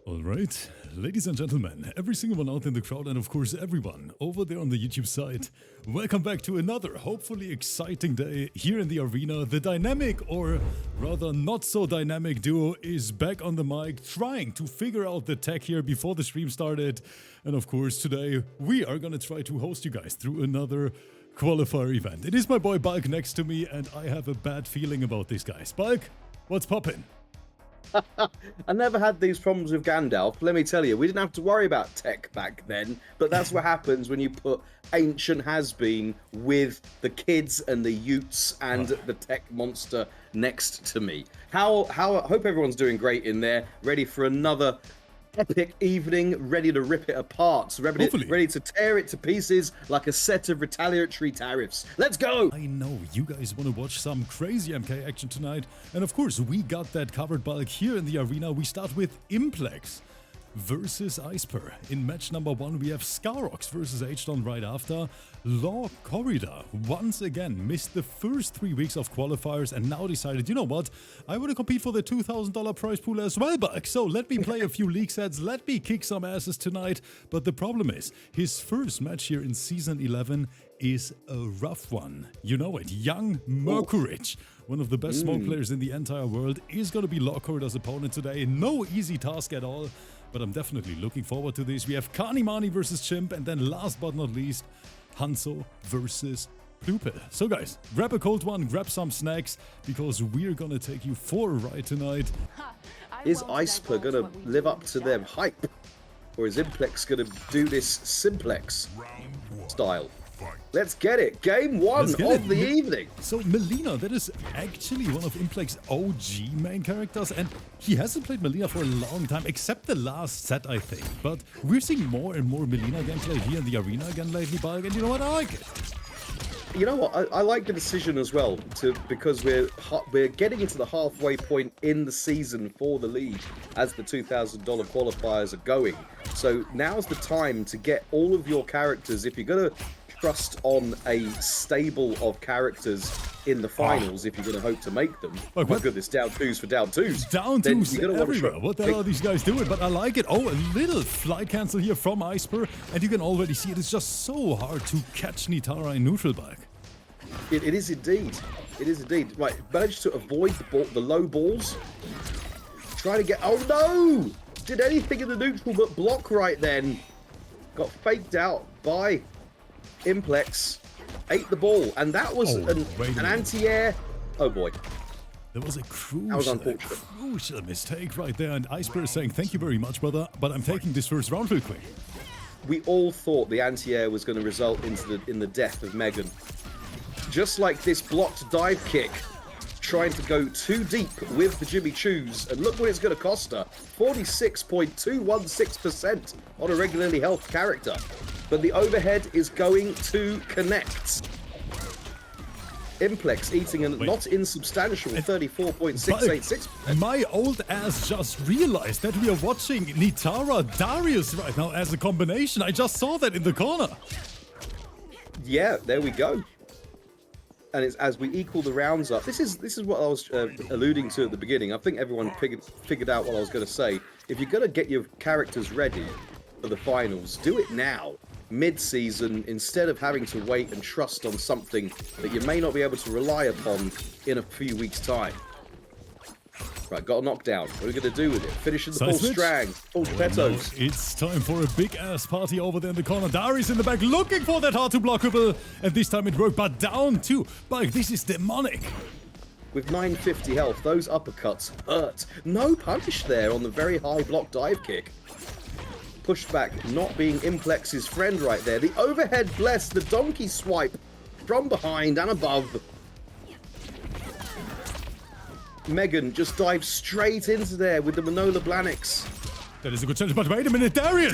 Alright, ladies and gentlemen, every single one out in the crowd and of course everyone over there on the YouTube side, welcome back to another hopefully exciting day here in the arena. The dynamic, or rather not so dynamic duo is back on the mic trying to figure out the tech here before the stream started. And of course today we are gonna try to host you guys through another qualifier event. It is my boy Bulk next to me and I have a bad feeling about these guys. Bulk, what's poppin'? I never had these problems with Gandalf. Let me tell you, we didn't have to worry about tech back then, but that's what happens when you put ancient has-been with the kids and the Utes and the tech monster next to me. I hope everyone's doing great in there, ready for another epic evening, ready to rip it apart, ready to tear it to pieces like a set of retaliatory tariffs. Let's go! I know you guys want to watch some crazy MK action tonight, and of course we got that covered. Bulk here in the arena. We start with IMPLEX versus ICEPER. In match number 1 we have SKAROX versus HDON right after. LAWKORRIDOR once again missed the first 3 weeks of qualifiers and now decided, you know what, I want to compete for the $2,000 prize pool as well, Bulk. So let me play a few league sets, let me kick some asses tonight. But the problem is, his first match here in Season 11 is a rough one. You know it, young MERKURICH, one of the best smoke players in the entire world, is going to be LAWKORRIDOR's opponent today. No easy task at all, but I'm definitely looking forward to this. We have KANIMANI versus CHIMP, and then last but not least, HANZO versus PLUPIL. So guys, grab a cold one, grab some snacks, because we're gonna take you for a ride tonight. Is ICEPER gonna live up to their hype? Or is IMPLEX gonna do this simplex style? Let's get it. Game 1 of the evening. So MELEENA, that is actually one of IMPLEX's OG main characters, and he hasn't played MELEENA for a long time, except the last set, I think. But we're seeing more and more MELEENA gameplay here in the arena again lately, Bulk, and you know what? I like it. You know what? I like the decision as well, because we're getting into the halfway point in the season for the league as the $2,000 qualifiers are going. So now's the time to get all of your characters, if you're going to trust on a stable of characters in the finals, if you're going to hope to make them. Oh my goodness, down twos for down twos. Down twos everywhere. What the hell are these guys doing? But I like it. Oh, a little fly cancel here from ICEPER, and you can already see it is just so hard to catch NITARA in neutral, Bulk. It is indeed. It is indeed. Right, managed to avoid the low balls. Trying to get... Oh no! Did anything in the neutral but block right then. Got faked out by IMPLEX, ate the ball, and that was an anti-air. Oh boy. There was a crucial mistake right there, and ICEPER is saying, thank you very much, brother, but I'm taking this first round real quick. We all thought the anti-air was going to result in the death of Megan. Just like this blocked dive kick, trying to go too deep with the Jimmy Choos, and look what it's going to cost her. 46.216% on a regularly health character. But the overhead is going to connect. IMPLEX eating a not insubstantial 34.686%. My old ass just realized that we are watching NITARA Darius right now as a combination. I just saw that in the corner. Yeah, there we go. And it's as we equal the rounds up. This is what I was alluding to at the beginning. I think everyone figured out what I was going to say. If you're going to get your characters ready for the finals, do it now. Mid-season, instead of having to wait and trust on something that you may not be able to rely upon in a few weeks' time. Right, got a knockdown. What are we going to do with it? Finishing the full strang, full petos. It's time for a big-ass party over there in the corner. Darius in the back looking for that hard-to-blockable, and this time it worked, but down two. Bulk, this is demonic. With 950 health, those uppercuts hurt. No punish there on the very high block dive kick. Pushback not being IMPLEX's friend right there. The overhead bless, the donkey swipe from behind and above. Megan just dives straight into there with the Manola Blanix. That is a good challenge, but wait a minute, Darius!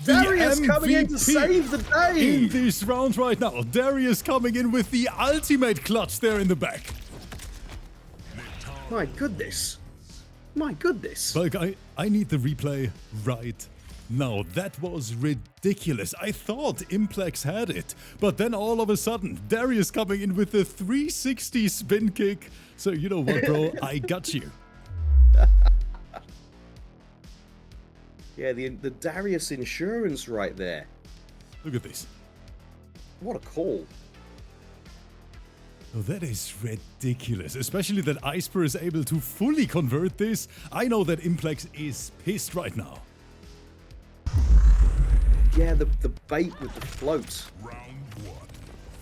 Darius coming in to save the day! In this round right now, Darius coming in with the ultimate clutch there in the back. My goodness. My goodness. Bulk, I need the replay right now. That was ridiculous. I thought IMPLEX had it, but then all of a sudden, Darius coming in with the 360 spin kick. So you know what, bro? I got you. Yeah, the Darius insurance right there. Look at this. What a call. Oh, that is ridiculous, especially that ICEPER is able to fully convert this. I know that IMPLEX is pissed right now. Yeah, the bait with the float. Round one,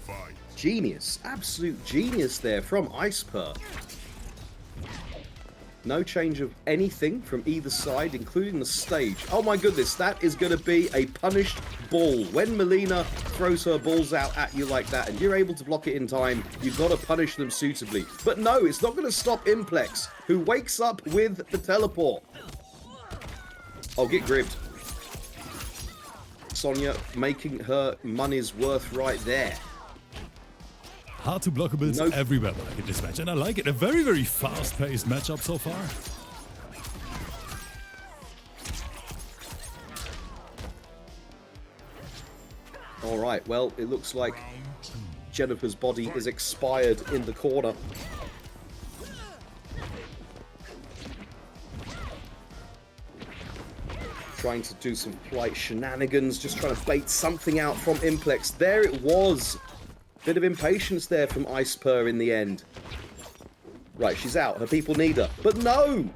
fight. Genius, absolute genius there from ICEPER. No change of anything from either side, including the stage. Oh my goodness, that is going to be a punished ball. When MILEENA throws her balls out at you like that and you're able to block it in time, you've got to punish them suitably. But no, it's not going to stop IMPLEX, who wakes up with the teleport. Oh, get gripped. Sonya making her money's worth right there. Hard to blockables everywhere like in this match, and I like it. A very, very fast-paced matchup so far. All right, well, it looks like Jennifer's body is expired in the corner. Trying to do some polite shenanigans, just trying to bait something out from IMPLEX. There it was. Bit of impatience there from ICEPER in the end. Right, she's out. Her people need her. But no!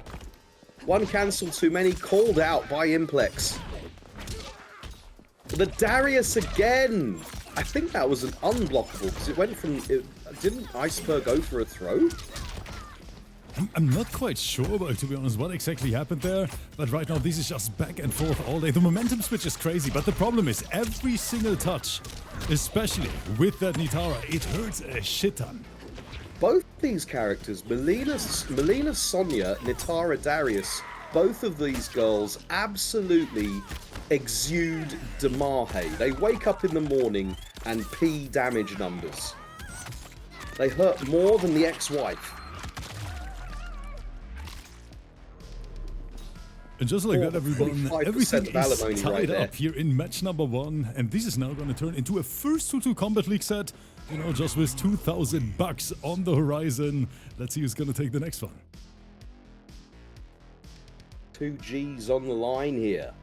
One cancel too many, called out by IMPLEX. The Darius again! I think that was an unblockable, because it went from... didn't ICEPER go for a throw? I'm not quite sure, but to be honest, what exactly happened there. But right now, this is just back and forth all day. The momentum switch is crazy, but the problem is every single touch, especially with that NITARA, it hurts a shit ton. Both these characters, MILEENA, Sonya, NITARA, Darius, both of these girls absolutely exude Damahe. They wake up in the morning and P damage numbers. They hurt more than the ex-wife. And just like that, everyone, everything is tied right up here in match number 1. And this is now going to turn into a first 2-2 Combat League set. You know, just with 2,000 bucks on the horizon. Let's see who's going to take the next one. 2 G's on the line here.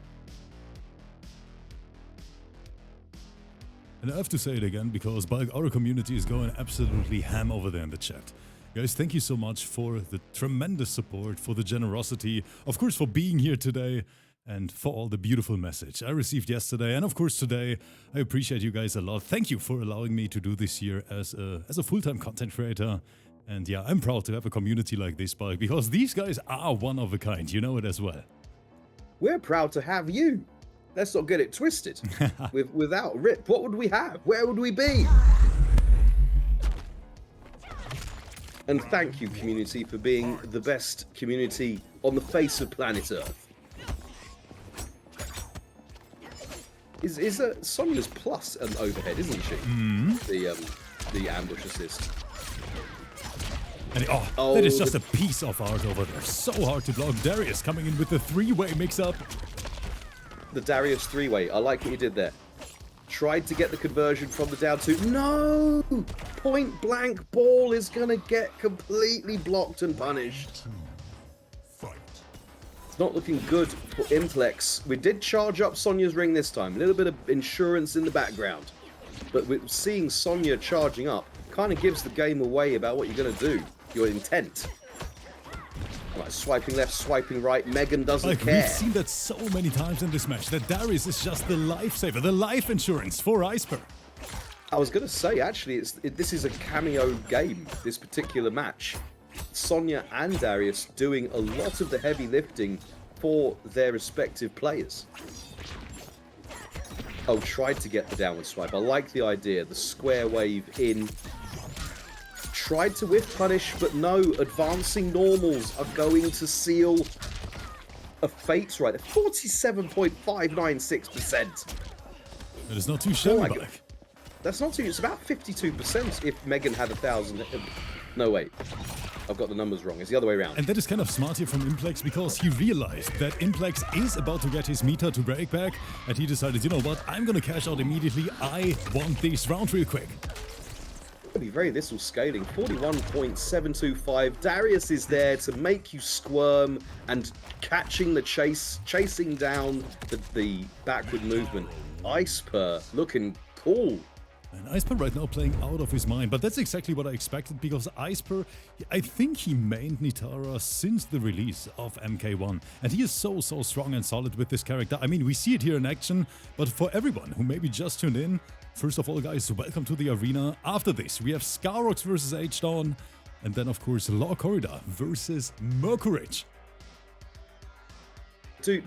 And I have to say it again, because our community is going absolutely ham over there in the chat. Guys, thank you so much for the tremendous support, for the generosity, of course for being here today, and for all the beautiful message I received yesterday, and of course today. I appreciate you guys a lot. Thank you for allowing me to do this here as a full-time content creator. And yeah, I'm proud to have a community like this, because these guys are one of a kind, you know it as well. We're proud to have you. Let's not get it twisted. Without Rip, what would we have? Where would we be? And thank you, community, for being the best community on the face of planet Earth. Is Sonya's plus an overhead, isn't she? The ambush assist. And that is just a piece of art over there. So hard to block. Darius coming in with the 3-way mix-up. The Darius 3-way. I like what you did there. Tried to get the conversion from the down 2. No! Point blank ball is going to get completely blocked and punished. It's not looking good for IMPLEX. We did charge up Sonya's ring this time. A little bit of insurance in the background. But with seeing Sonya charging up kind of gives the game away about what you're going to do. Your intent. Right, swiping left, swiping right. Megan doesn't care. We've seen that so many times in this match, that Darius is just the lifesaver, the life insurance for ICEPER. I was going to say, actually, this is a cameo game, this particular match. Sonya and Darius doing a lot of the heavy lifting for their respective players. Oh, tried to get the downward swipe. I like the idea. The square wave in. Tried to whiff punish, but no. Advancing normals are going to seal a fate right there. 47.596%. That is not too shabby, Mike. That's not too... It's about 52% if Megan had 1,000... No, wait. I've got the numbers wrong. It's the other way around. And that is kind of smart here from IMPLEX, because he realized that IMPLEX is about to get his meter to break back, and he decided, you know what, I'm gonna cash out immediately. I want this round real quick. It'll be very little scaling. 41.725. Darius is there to make you squirm and chasing down the backward movement. ICEPER looking cool. And ICEPER right now playing out of his mind, but that's exactly what I expected, because ICEPER, I think he mained NITARA since the release of MK1, and he is so strong and solid with this character. I mean, we see it here in action, but for everyone who maybe just tuned in, first of all, guys, welcome to the arena. After this, we have SKAROX versus HDON, and then, of course, LAWKORRIDOR versus MERKURICH. Do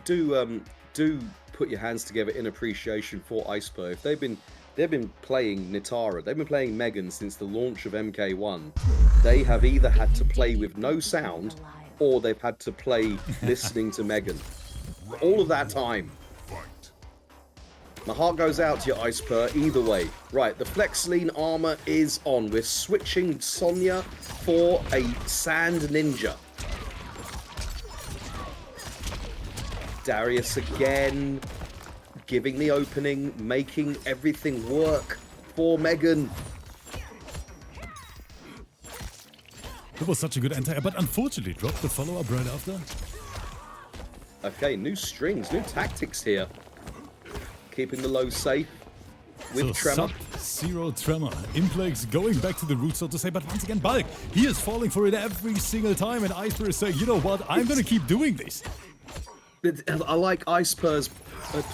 put your hands together in appreciation for ICEPER. If they've been playing NITARA, they've been playing Megan since the launch of MK1. They have either had to play with no sound, or they've had to play listening to Megan. All of that time. My heart goes out to you, ICEPER, either way. Right, the Flexline armor is on. We're switching Sonya for a Sand Ninja. Darius again, giving the opening, making everything work for Megan. That was such a good anti-air, but unfortunately dropped the follow-up right after. Okay, new strings, new tactics here. Keeping the low safe with Tremor. Sub-Zero Tremor. IMPLEX going back to the roots, so to say, but once again, Bulk, he is falling for it every single time, and ICEPER is saying, you know what, I'm gonna keep doing this. I like ICEPER's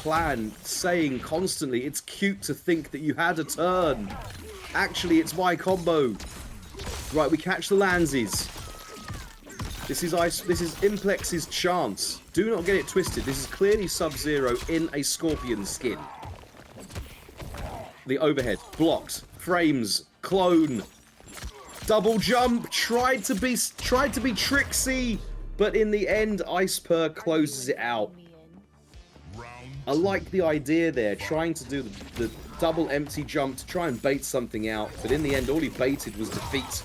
plan, saying constantly, it's cute to think that you had a turn. Actually, it's my combo. Right, we catch the Lanzies. This is IMPLEX's chance. Do not get it twisted. This is clearly Sub-Zero in a Scorpion skin. The overhead, blocked, frames, clone, double jump, tried to be tricksy, but in the end, ICEPER closes it out. I like the idea there, trying to do the double empty jump to try and bait something out, but in the end, all he baited was defeat.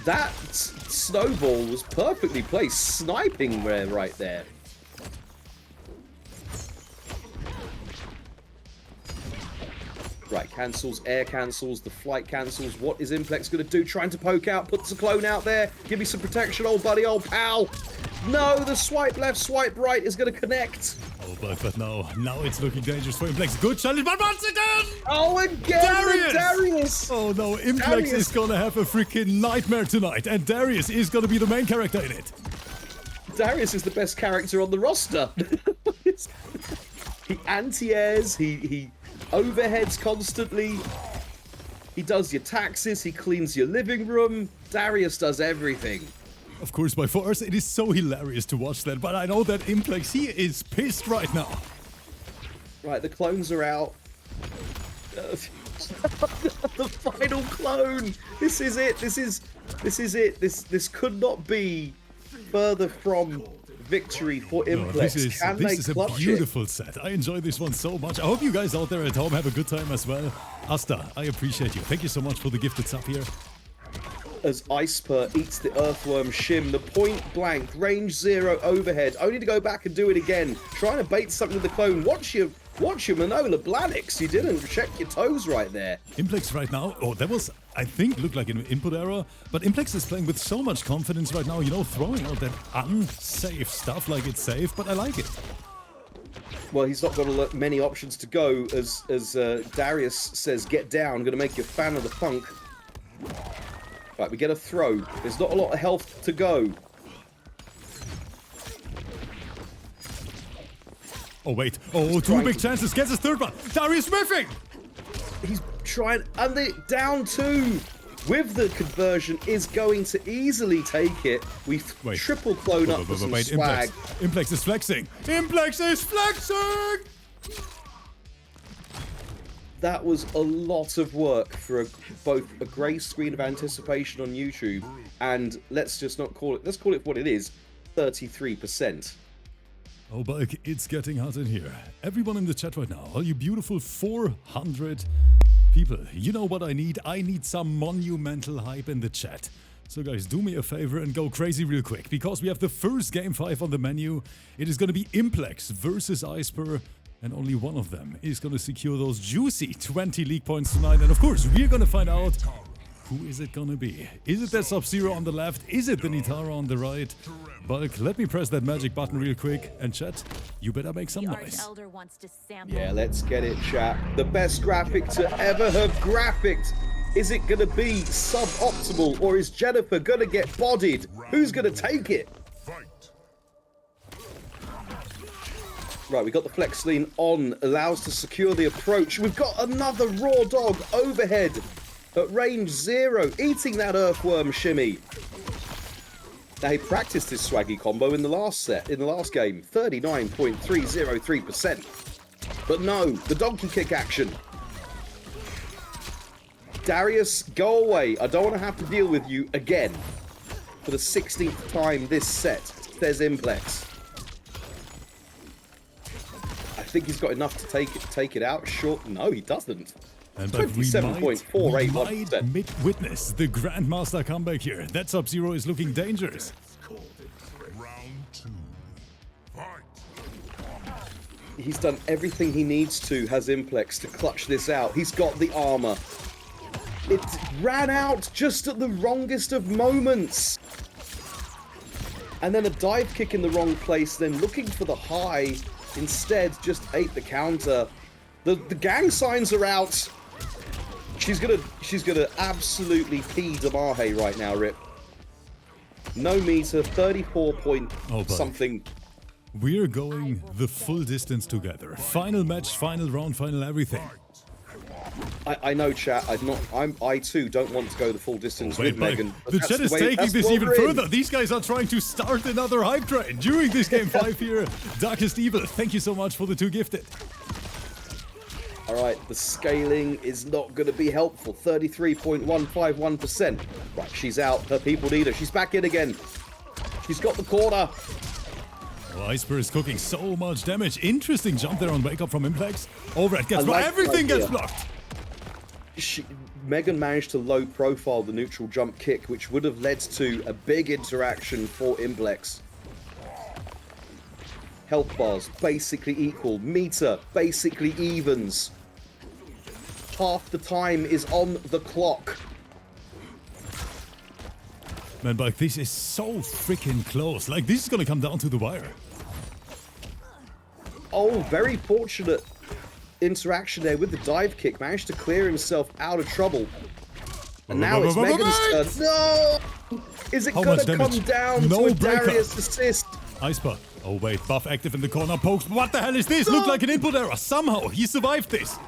That snowball was perfectly placed, sniping right there. Right, cancels, air cancels, the flight cancels. What is IMPLEX going to do? Trying to poke out, puts the clone out there. Give me some protection, old buddy, old pal. No, the swipe left, swipe right is going to connect. Oh, but now it's looking dangerous for IMPLEX. Good challenge, but once again! Oh, again, Darius! Oh no, IMPLEX is going to have a freaking nightmare tonight, and Darius is going to be the main character in it. Darius is the best character on the roster. He anti-airs, he overheads constantly. He does your taxes, he cleans your living room. Darius does everything. Of course, by force, it is so hilarious to watch that, but I know that IMPLEX, he is pissed right now. Right, the clones are out. The final clone. This is it. This is it. This could not be further from victory for IMPLEX. This is a beautiful set. I enjoy this one so much. I hope you guys out there at home have a good time as well. Asta, I appreciate you. Thank you so much for the gifted sub here. As ICEPER eats the Earthworm Shim, the point blank, range 0 overhead, only to go back and do it again, trying to bait something with the clone. Watch your Manola Blanix, you didn't check your toes right there. IMPLEX right now, oh, that was, I think, looked like an input error, but IMPLEX is playing with so much confidence right now, you know, throwing out that unsafe stuff like it's safe, but I like it. Well, he's not got many options to go, as Darius says, get down, I'm going to make you a fan of the funk. Right, we get a throw. There's not a lot of health to go. Oh, wait. Oh, two big chances. Gets his third one. Darius whiffing! He's trying, and the down two with the conversion is going to easily take it. We triple clone up for some swag. IMPLEX is flexing. IMPLEX is flexing! That was a lot of work for both a grey screen of anticipation on YouTube and let's just not call it, let's call it what it is, 33%. Oh, Bulk, it's getting hot in here. Everyone in the chat right now, all you beautiful 400 people, you know what I need? I need some monumental hype in the chat. So guys, do me a favor and go crazy real quick, because we have the first Game 5 on the menu. It is going to be IMPLEX versus ICEPER. And only one of them is going to secure those juicy 20 league points tonight. And of course, we're going to find out who is it going to be. Is it that Sub-Zero on the left? Is it the NITARA on the right? Bulk, let me press that magic button real quick. And chat, you better make some noise. Yeah, let's get it, chat. The best graphic to ever have graphicked. Is it going to be suboptimal, or is Jennifer going to get bodied? Who's going to take it? Right, we got the flex lean on, allows to secure the approach. We've got another raw dog overhead at range 0, eating that earthworm shimmy. Now, he practiced his swaggy combo in the last game, 39.303%. But no, the donkey kick action. Darius, go away. I don't want to have to deal with you again for the 16th time this set, says IMPLEX. I think he's got enough to take it out. Short, no, he doesn't. And 27.481%. Witness the Grandmaster comeback here. That Sub-Zero is looking dangerous. Round 2. Fight. He's done everything he needs to, has IMPLEX, to clutch this out. He's got the armor. It ran out just at the wrongest of moments. And then a dive kick in the wrong place, then looking for the high. Instead, just ate the counter. The gang signs are out. She's gonna absolutely pee Damahe right now, Rip. No meter, 34 point something. We're going the full distance together. Final match, final round, final everything. I know, chat. I too don't want to go the full distance with Megan. The chat is taking this even further. These guys are trying to start another hype train during this game 5 here. Darkest Evil, thank you so much for the 2 gifted. All right, the scaling is not going to be helpful. 33.151%. Right, she's out. Her people need her. She's back in again. She's got the corner. Oh, ICEPER is cooking so much damage. Interesting jump there on Wake Up from IMPLEX. Overhead gets blocked. Everything gets blocked. Megan managed to low profile the neutral jump kick, which would have led to a big interaction for IMPLEX. Health bars basically equal. Meter basically evens. Half the time is on the clock. Man, but this is so freaking close. Like, this is gonna come down to the wire. Oh, very fortunate interaction there with the dive kick. Managed to clear himself out of trouble. And now it's Megan's turn. No! Is it gonna come down to a Darius assist? ICEPER. Oh wait, buff active in the corner, pokes. What the hell is this? Looked like an input error. Somehow he survived this.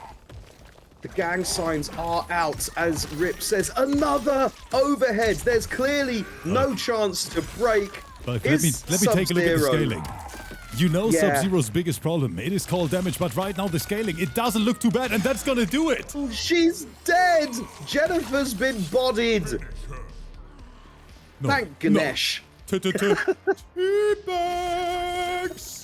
The gang signs are out, as Rip says. Another overhead. There's clearly no chance to break. But let me take a look at the scaling. You know, Sub-Zero's biggest problem. It is cold damage, but right now the scaling, it doesn't look too bad, and that's gonna do it. She's dead. Jennifer's been bodied. No, thank Ganesh. No. TBAGS.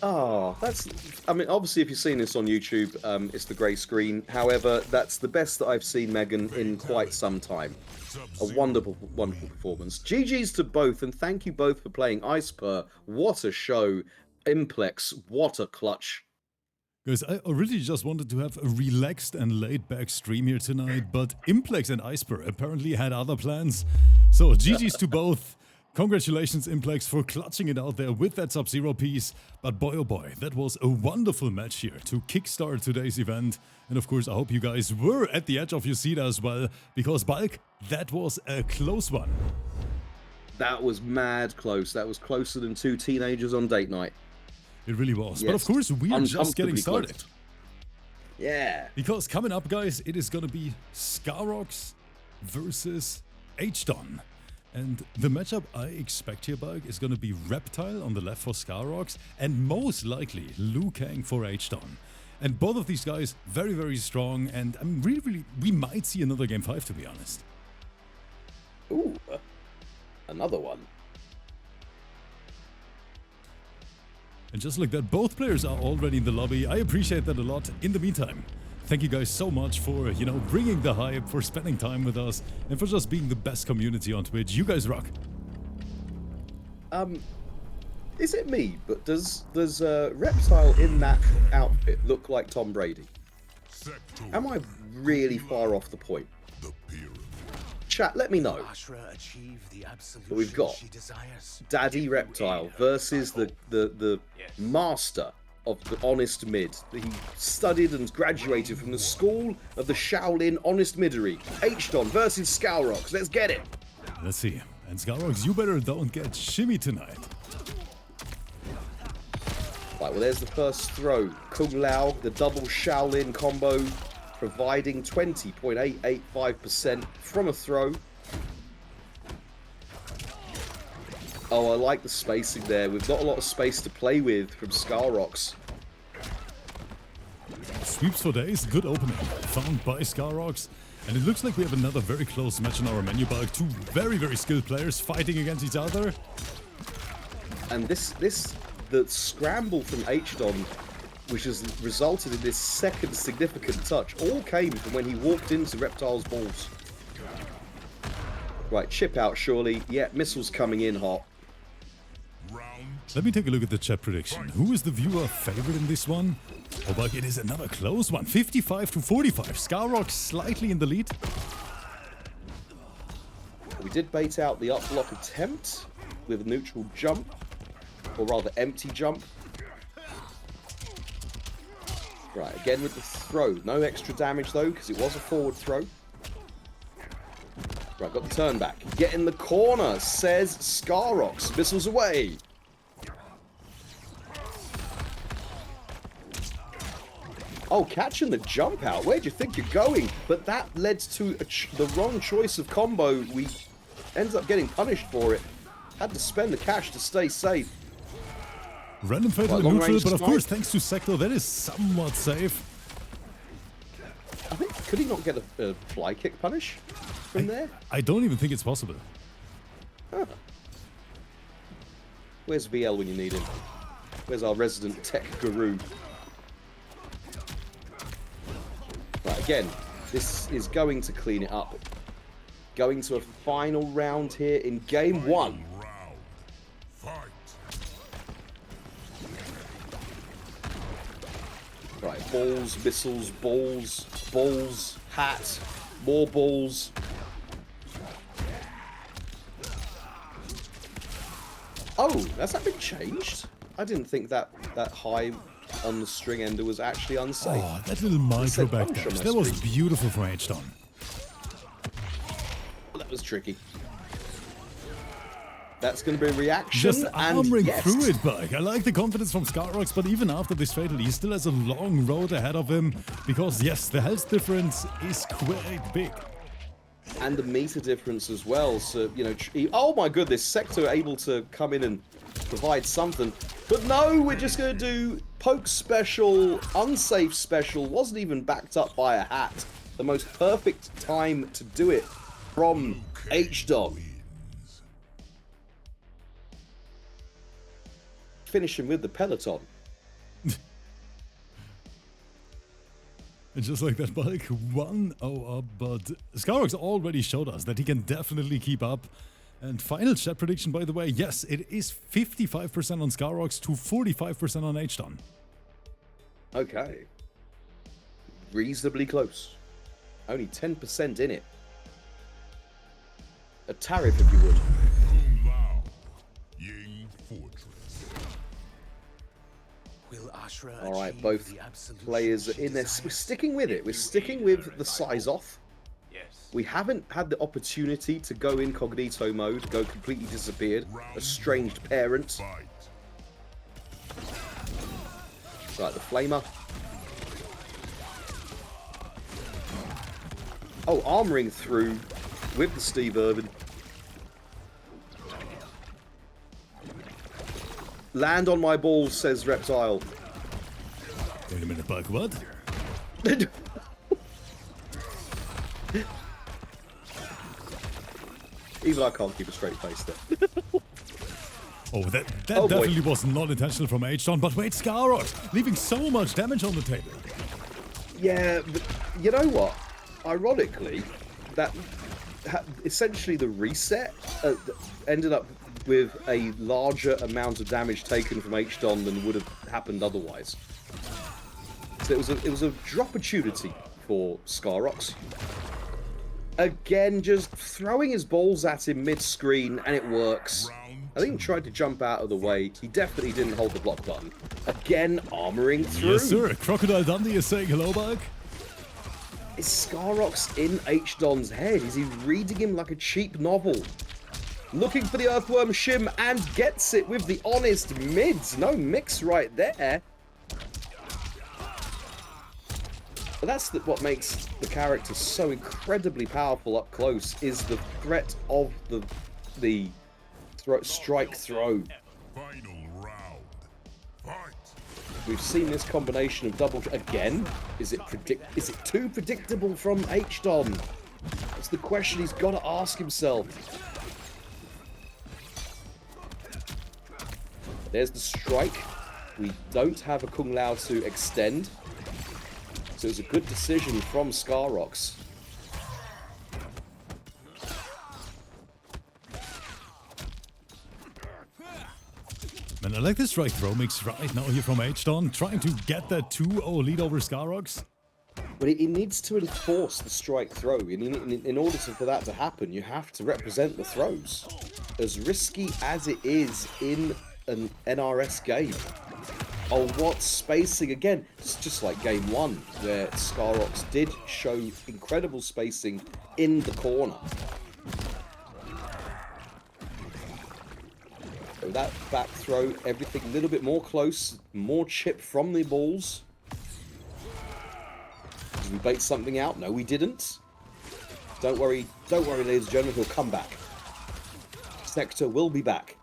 Oh, that's... I mean, obviously, if you've seen this on YouTube, it's the grey screen. However, that's the best that I've seen Megan in quite some time. A wonderful, wonderful performance. GG's to both, and thank you both for playing ICEPER. What a show. IMPLEX, what a clutch. Guys, I originally just wanted to have a relaxed and laid-back stream here tonight, but IMPLEX and ICEPER apparently had other plans. So, GG's to both. Congratulations, IMPLEX, for clutching it out there with that Sub-Zero piece. But boy, oh boy, that was a wonderful match here to kickstart today's event. And of course, I hope you guys were at the edge of your seat as well, because Bulk, that was a close one. That was mad close. That was closer than 2 teenagers on date night. It really was. Yes. But of course, we are just getting started. Close. Yeah. Because coming up, guys, it is going to be SKAROX versus HDON. And the matchup I expect here, Bulk, is going to be Reptile on the left for SKAROX and most likely Liu Kang for HDON. And both of these guys very, very strong, and I'm really, we might see another Game 5, to be honest. Ooh, another one. And just like that, both players are already in the lobby. I appreciate that a lot. In the meantime, thank you guys so much for, you know, bringing the hype, for spending time with us, and for just being the best community on Twitch. You guys rock. Is it me? But does Reptile in that outfit look like Tom Brady? Sector Am I really far off the point? the pyramid. Chat, let me know. But we've got Daddy Reptile versus the master of the honest mid. He studied and graduated from the school of the Shaolin honest middery. HDON versus SKAROX. Let's get it. Let's see. And SKAROX, you better don't get shimmy tonight. Right, well, there's the first throw. Kung Lao, the double Shaolin combo, providing 20.885% from a throw. Oh, I like the spacing there. We've got a lot of space to play with from SKAROX. Sweeps for days, good opening. Found by SKAROX. And it looks like we have another very close match on our menu, Bulk. Two very, very skilled players fighting against each other. And the scramble from HDON, which has resulted in this second significant touch, all came from when he walked into Reptile's balls. Right, chip out surely. Yeah, missiles coming in hot. Let me take a look at the chat prediction. Who is the viewer favorite in this one? Oh, but it is another close one. 55 to 45. SKAROX slightly in the lead. We did bait out the up block attempt with a neutral jump, or rather empty jump. Right, again with the throw. No extra damage though, because it was a forward throw. Right, got the turn back. Get in the corner, says SKAROX. Missiles away. Oh, catching the jump out. Where do you think you're going? But that led to the wrong choice of combo. We ended up getting punished for it. Had to spend the cash to stay safe. Random fatal neutral, but of course, thanks to Sector, that is somewhat safe. I think, could he not get a fly kick punish from there? I don't even think it's possible. Huh. Where's VL when you need him? Where's our resident tech guru? Right, again, this is going to clean it up. Going to a final round here in game one. Right, balls, missiles, balls, balls, hat, more balls. Oh, has that been changed? I didn't think that high on the string ender was actually unsafe. Oh, that little micro backdash. That was beautiful from HDON. That was tricky. That's going to be a reaction. Just armoring yes. through it, Bike. I like the confidence from SKAROX, but even after this fatal, he still has a long road ahead of him. Because, yes, the health difference is quite big. And the meter difference as well. So, you know, oh my goodness, Sector able to come in and provide something. But no, we're just going to do poke special, unsafe special. Wasn't even backed up by a hat. The most perfect time to do it from HDON. Finishing with the peloton. And just like that, Bulk, 1-0 up, but SKAROX already showed us that he can definitely keep up. And final chat prediction, by the way, yes, it is 55% on SKAROX to 45% on HDON. Okay. Reasonably close. Only 10% in it. A tariff, if you would. Alright, both players are in there. We're sticking with it. We're sticking with the size off. We haven't had the opportunity to go incognito mode, go completely disappeared. Estranged parent. Right, the flamer. Oh, armoring through with the Steve Irwin. Land on my balls, says Reptile. Wait a minute, Bulk, what? Even I can't keep a straight face there. Oh, that definitely was not intentional from HDON, but wait, SKAROX, leaving so much damage on the table. Yeah, but you know what? Ironically, that essentially the reset ended up with a larger amount of damage taken from HDON than would have happened otherwise. So it was a drop opportunity for SKAROX. Again, just throwing his balls at him mid-screen, and it works. I think he tried to jump out of the way. He definitely didn't hold the block button. Again, armoring through. Yes, sir. Crocodile Dundee is saying hello back. Is SKAROX in HDON's head? Is he reading him like a cheap novel? Looking for the Earthworm Shim and gets it with the honest mids. No mix right there. But that's what makes the character so incredibly powerful up close, is the threat of the strike throw. Final round. Fight. We've seen this combination of double again. Is it too predictable from HDON? That's the question he's got to ask himself. There's the strike. We don't have a Kung Lao to extend. So it's a good decision from SKAROX. Man, I like this strike throw mix right now here from HDON, trying to get that 2-0 lead over SKAROX. But it needs to enforce the strike throw. In order for that to happen, you have to represent the throws. As risky as it is in an NRS game. Oh, what spacing again. It's just like game 1, where SKAROX did show incredible spacing in the corner. So that back throw, everything a little bit more close, more chip from the balls. Did we bait something out? No, we didn't. Don't worry, ladies and gentlemen, he'll come back. Sector will be back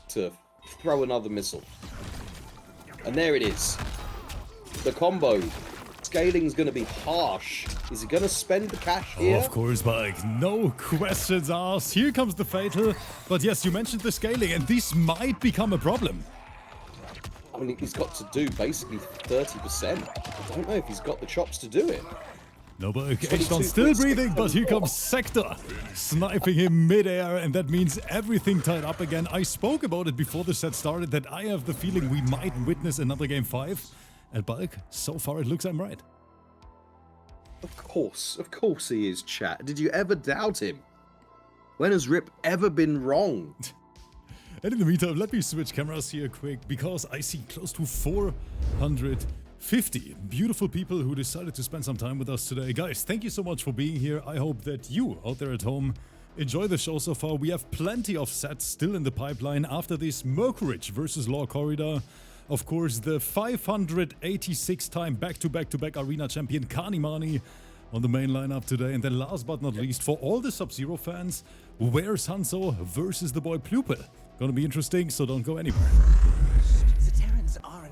to throw another missile. And there it is. The combo. Scaling's going to be harsh. Is he going to spend the cash here? Oh, of course, Mike. No questions asked. Here comes the fatal. But yes, you mentioned the scaling, and this might become a problem. I mean, he's got to do basically 30%. I don't know if he's got the chops to do it. No, but HDON still breathing, but here comes Sector, sniping him mid-air, and that means everything tied up again. I spoke about it before the set started, that I have the feeling we might witness another game 5. And Bulk, so far it looks I'm right. Of course he is, chat. Did you ever doubt him? When has Rip ever been wrong? And in the meantime, let me switch cameras here quick, because I see close to 450 beautiful people who decided to spend some time with us today. Guys, thank you so much for being here. I hope that you out there at home enjoy the show so far. We have plenty of sets still in the pipeline after this MERKURICH versus LAWKORRIDOR. Of course, the 586-time back-to-back-to-back arena champion KANIMANI on the main lineup today. And then last but not least, for all the Sub-Zero fans, where's HANZO versus the boy PLUPIL? Gonna be interesting, so don't go anywhere. The Terrans are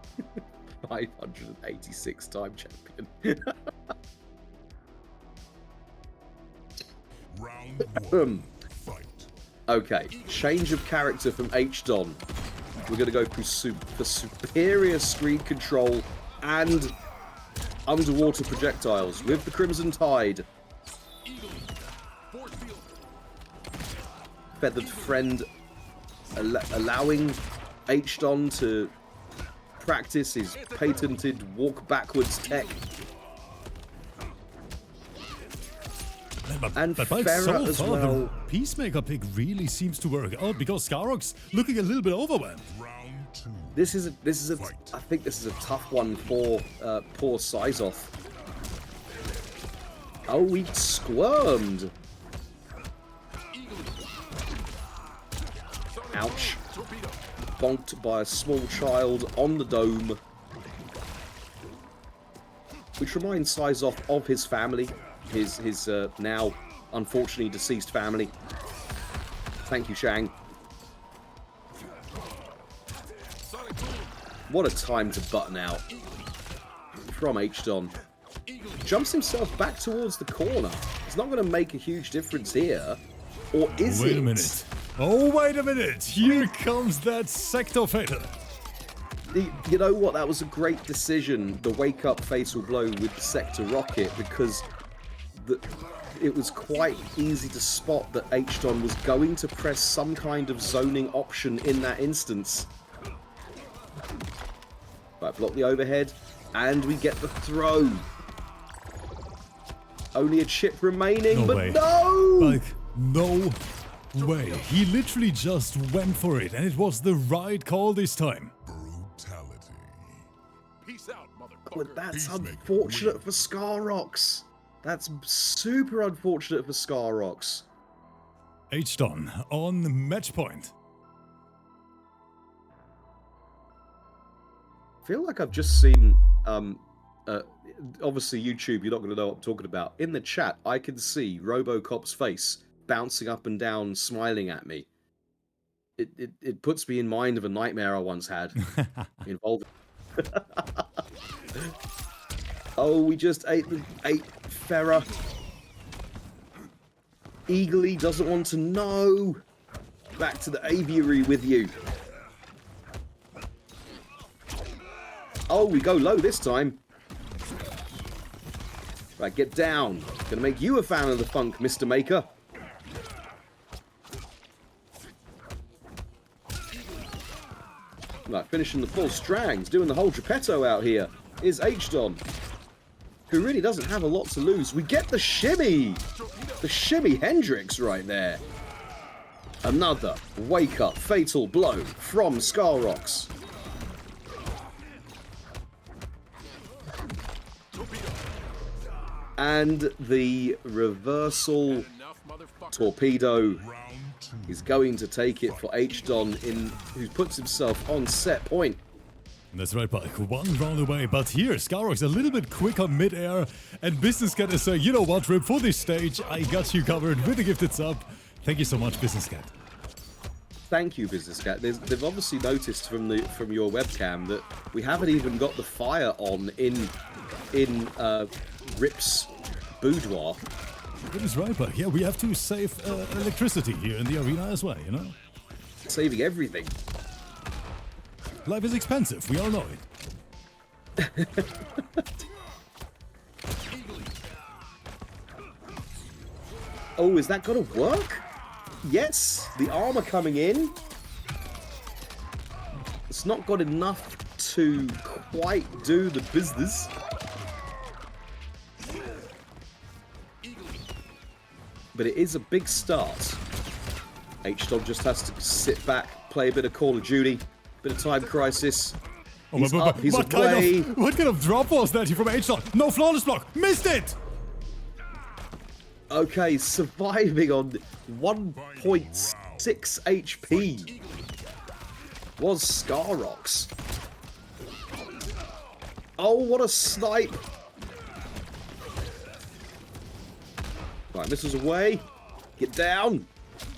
586-time champion. Round 1. Fight. Okay, change of character from HDON. We're going to go for superior screen control and underwater projectiles with the Crimson Tide. Feathered Friend allowing HDON to practice his patented walk backwards tech. And but Farah so as far, well. the Peacemaker pick really seems to work out, because SKAROX looking a little bit overwhelmed. Round 2. This is I think this is a tough one for poor Sizoth. Oh, he squirmed. Ouch. Bonked by a small child on the dome. Which reminds Sizoth of his family. His now unfortunately deceased family. Thank you, Shang. What a time to button out from HDON. Jumps himself back towards the corner. It's not going to make a huge difference here. Or is it? Wait a minute. Oh, wait a minute. Here comes that Sector Fatal. You know what? That was a great decision. The wake-up fatal blow with the Sector Rocket, because it was quite easy to spot that HDON was going to press some kind of zoning option in that instance. Right, block the overhead, and we get the throw. Only a chip remaining, No but way. no! Like, no way. He literally just went for it, and it was the right call this time. Brutality. Peace out, motherfucker. But that's Peacemaker unfortunate win. for SKAROX. That's super unfortunate for SKAROX. HDON on match point. I feel like I've just seen, obviously YouTube, you're not going to know what I'm talking about. In the chat, I can see Robocop's face bouncing up and down, smiling at me. It puts me in mind of a nightmare I once had. Involving... Oh, we just ate Farah. Eagerly doesn't want to know. Back to the aviary with you. Oh, we go low this time. Right, get down. Gonna make you a fan of the funk, Mr. Maker. Right, finishing the full strangs, doing the whole Geppetto out here, is HDON, who really doesn't have a lot to lose. We get the shimmy! The shimmy Hendrix right there. Another wake-up fatal blow from SKAROX. And the reversal torpedo is going to take it for HDON, who puts himself on set point. That's right, Bulk. One round away, but here, SKAROX a little bit quicker mid-air, and Business Cat is saying, you know what, Rip, for this stage, I got you covered with a gifted sub. Thank you so much, Business Cat. Thank you, Business Cat. They've obviously noticed from your webcam that we haven't even got the fire on in Rip's boudoir. That is right, Bulk. Yeah, we have to save electricity here in the arena as well, you know? Saving everything. Life is expensive, we all know it. Oh, is that gonna work? Yes, the armor coming in. It's not got enough to quite do the business. But it is a big start. HDON just has to sit back, play a bit of Call of Duty, bit of Time Crisis. He's up, he's away. What kind of drop was that here from HDON? No flawless block, missed it! Okay, surviving on 1.6 HP was SKAROX. Oh, what a snipe! Right, missiles away. Get down.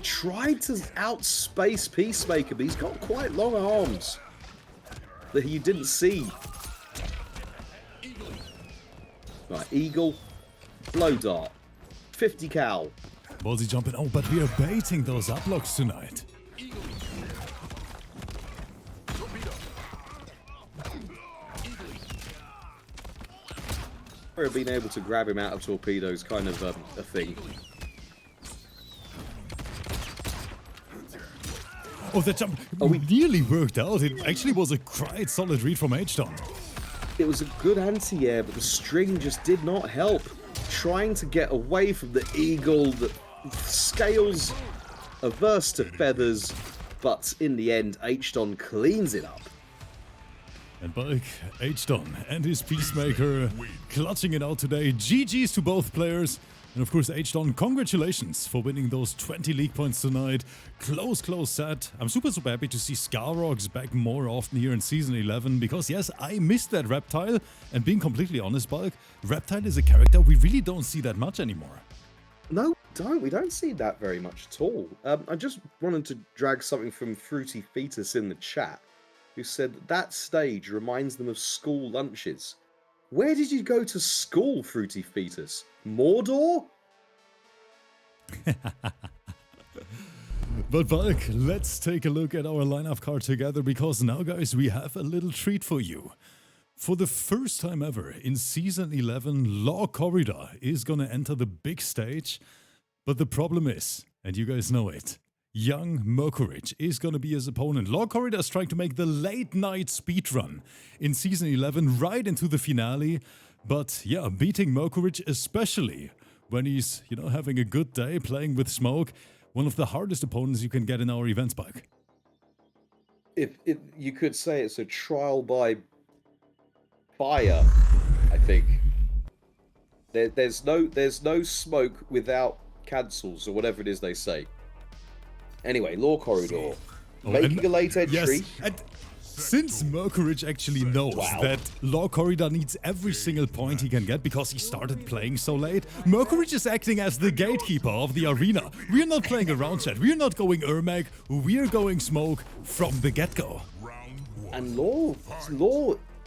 Tried to outspace Peacemaker, but he's got quite long arms that you didn't see. Right, Eagle, Blow Dart, 50 cal. Ballsy jumping. Oh, but we are baiting those uplocks tonight. Being able to grab him out of torpedoes, kind of a thing. Oh, that jump nearly worked out. It actually was a quite solid read from HDON. It was a good anti-air, but the string just did not help. Trying to get away from the Eagle, the scales averse to feathers, but in the end, HDON cleans it up. And Bulk, HDON and his Peacemaker clutching it out today. GG's to both players. And of course, HDON, congratulations for winning those 20 league points tonight. Close set. I'm super happy to see SKAROX back more often here in Season 11. Because yes, I missed that Reptile. And being completely honest, Bulk, Reptile is a character we really don't see that much anymore. No, we don't see that very much at all. I just wanted to drag something from Fruity Fetus in the chat, who said that stage reminds them of school lunches. Where did you go to school, Fruity Fetus? Mordor? But Bulk, let's take a look at our lineup card together, because now, guys, we have a little treat for you. For the first time ever in Season 11, LAWKORRIDOR is gonna enter the big stage. But the problem is, and you guys know it, young MERKURICH is gonna be his opponent. LAWKORRIDOR is trying to make the late night speedrun in Season 11 right into the finale. But yeah, beating MERKURICH, especially when he's, you know, having a good day playing with smoke, one of the hardest opponents you can get in our events, Bug. If you could say it's a trial by fire, I think. There's no smoke without cancels or whatever it is they say. Anyway, LAWKORRIDOR making a late entry. Yes, and since MERKURICH actually knows that LAWKORRIDOR needs every single point he can get because he started playing so late, MERKURICH is acting as the gatekeeper of the arena. We're not playing around, chat. We're not going Ermac. We're going smoke from the get-go. And Law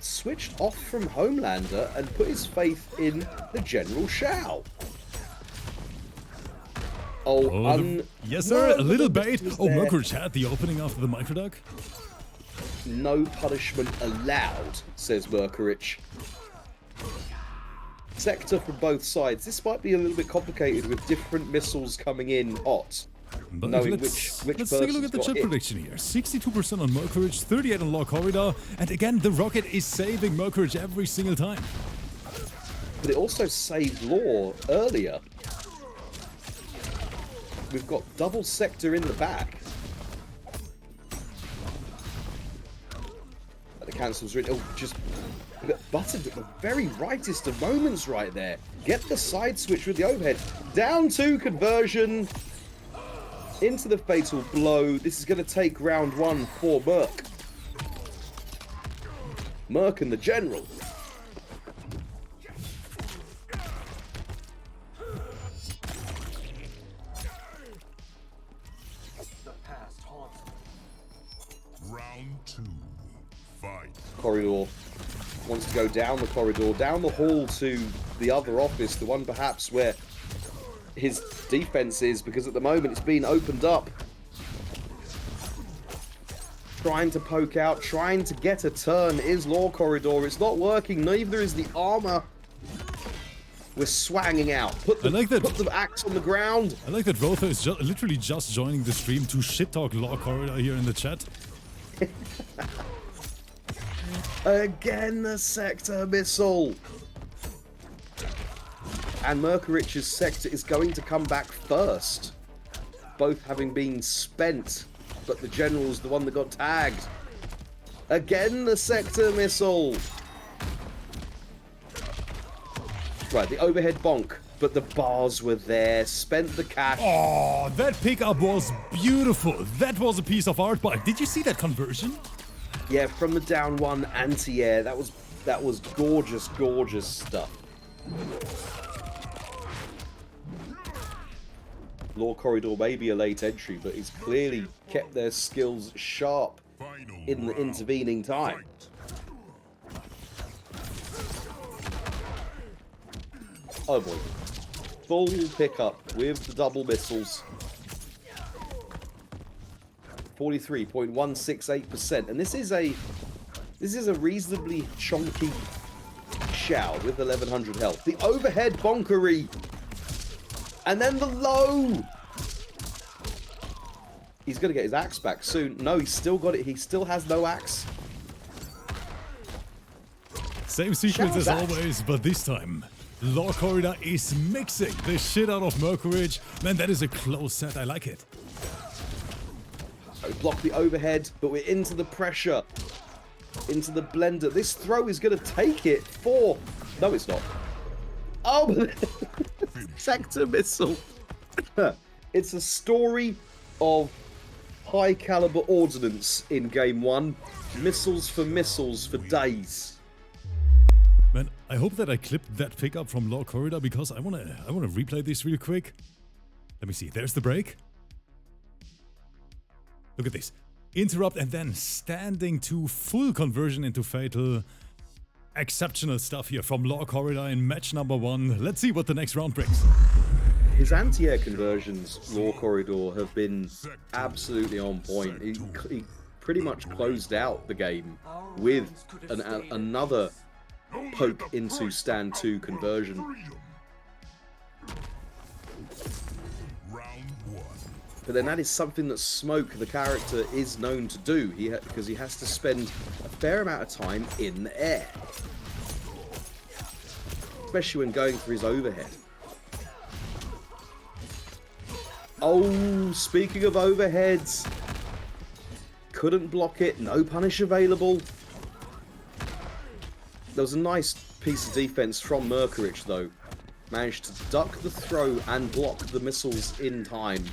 switched off from Homelander and put his faith in the General SHAO. Yes, sir. A little bait. Oh, MERKURICH had the opening after the microduck. No punishment allowed, says MERKURICH. Sector from both sides. This might be a little bit complicated with different missiles coming in hot. But Knowing let's which take a look at the chat hit. prediction here. 62% on MERKURICH, 38 on LAWKORRIDOR, and again, the rocket is saving MERKURICH every single time. But it also saved Law earlier. We've got double sector in the back. The cancels really. Oh, just buttered at the very rightest of moments right there. Get the side switch with the overhead. Down to conversion. Into the fatal blow. This is going to take round one for Merk. Merk and the General. Round 2. Fight. Corridor wants to go down the corridor, down the hall to the other office, the one perhaps where his defense is, because at the moment it's been opened up. Trying to poke out, trying to get a turn is LAWKORRIDOR. It's not working, neither is the armor. We're swanging out. Put the axe on the ground. I like that Rotha is literally just joining the stream to shit-talk LAWKORRIDOR here in the chat. Again, the sector missile. And MERKURICH's sector is going to come back first. Both having been spent, but the General's the one that got tagged. Again, the sector missile. Right, the overhead bonk, but the bars were there. Spent the cash. Oh, that pickup was beautiful. That was a piece of art, but did you see that conversion? Yeah, from the down one anti-air. That was gorgeous, gorgeous stuff. LAWKORRIDOR may be a late entry, but he's clearly kept their skills sharp in the intervening time. Oh boy. Full pickup with the double missiles. 43.168%. And this is a reasonably chunky SHAO with 1100 health. The overhead bonkery. And then the low. He's going to get his axe back soon. No, he's still got it. He still has no axe. Same sequence as SHAO's always, but this time, LAWKORRIDOR is mixing the shit out of MERKURICH. Man, that is a close set. I like it. Block the overhead, but we're into the pressure. Into the blender. This throw is going to take it for... No, it's not. Oh, sector missile. It's a story of high caliber ordnance in game one. Missiles for days. Man, I hope that I clipped that pickup from LAWKORRIDOR because I wanna replay this real quick. Let me see. There's the break. Look at this. Interrupt and then standing to full conversion into fatal. Exceptional stuff here from LAWKORRIDOR in match number 1. Let's see what the next round brings. His anti-air conversions, LAWKORRIDOR, have been absolutely on point. He pretty much closed out the game with another poke into stand 2 conversion. But then that is something that Smoke, the character, is known to do, because he has to spend a fair amount of time in the air. Especially when going for his overhead. Oh, speaking of overheads, couldn't block it, no punish available. There was a nice piece of defense from MERKURICH though. Managed to duck the throw and block the missiles in time.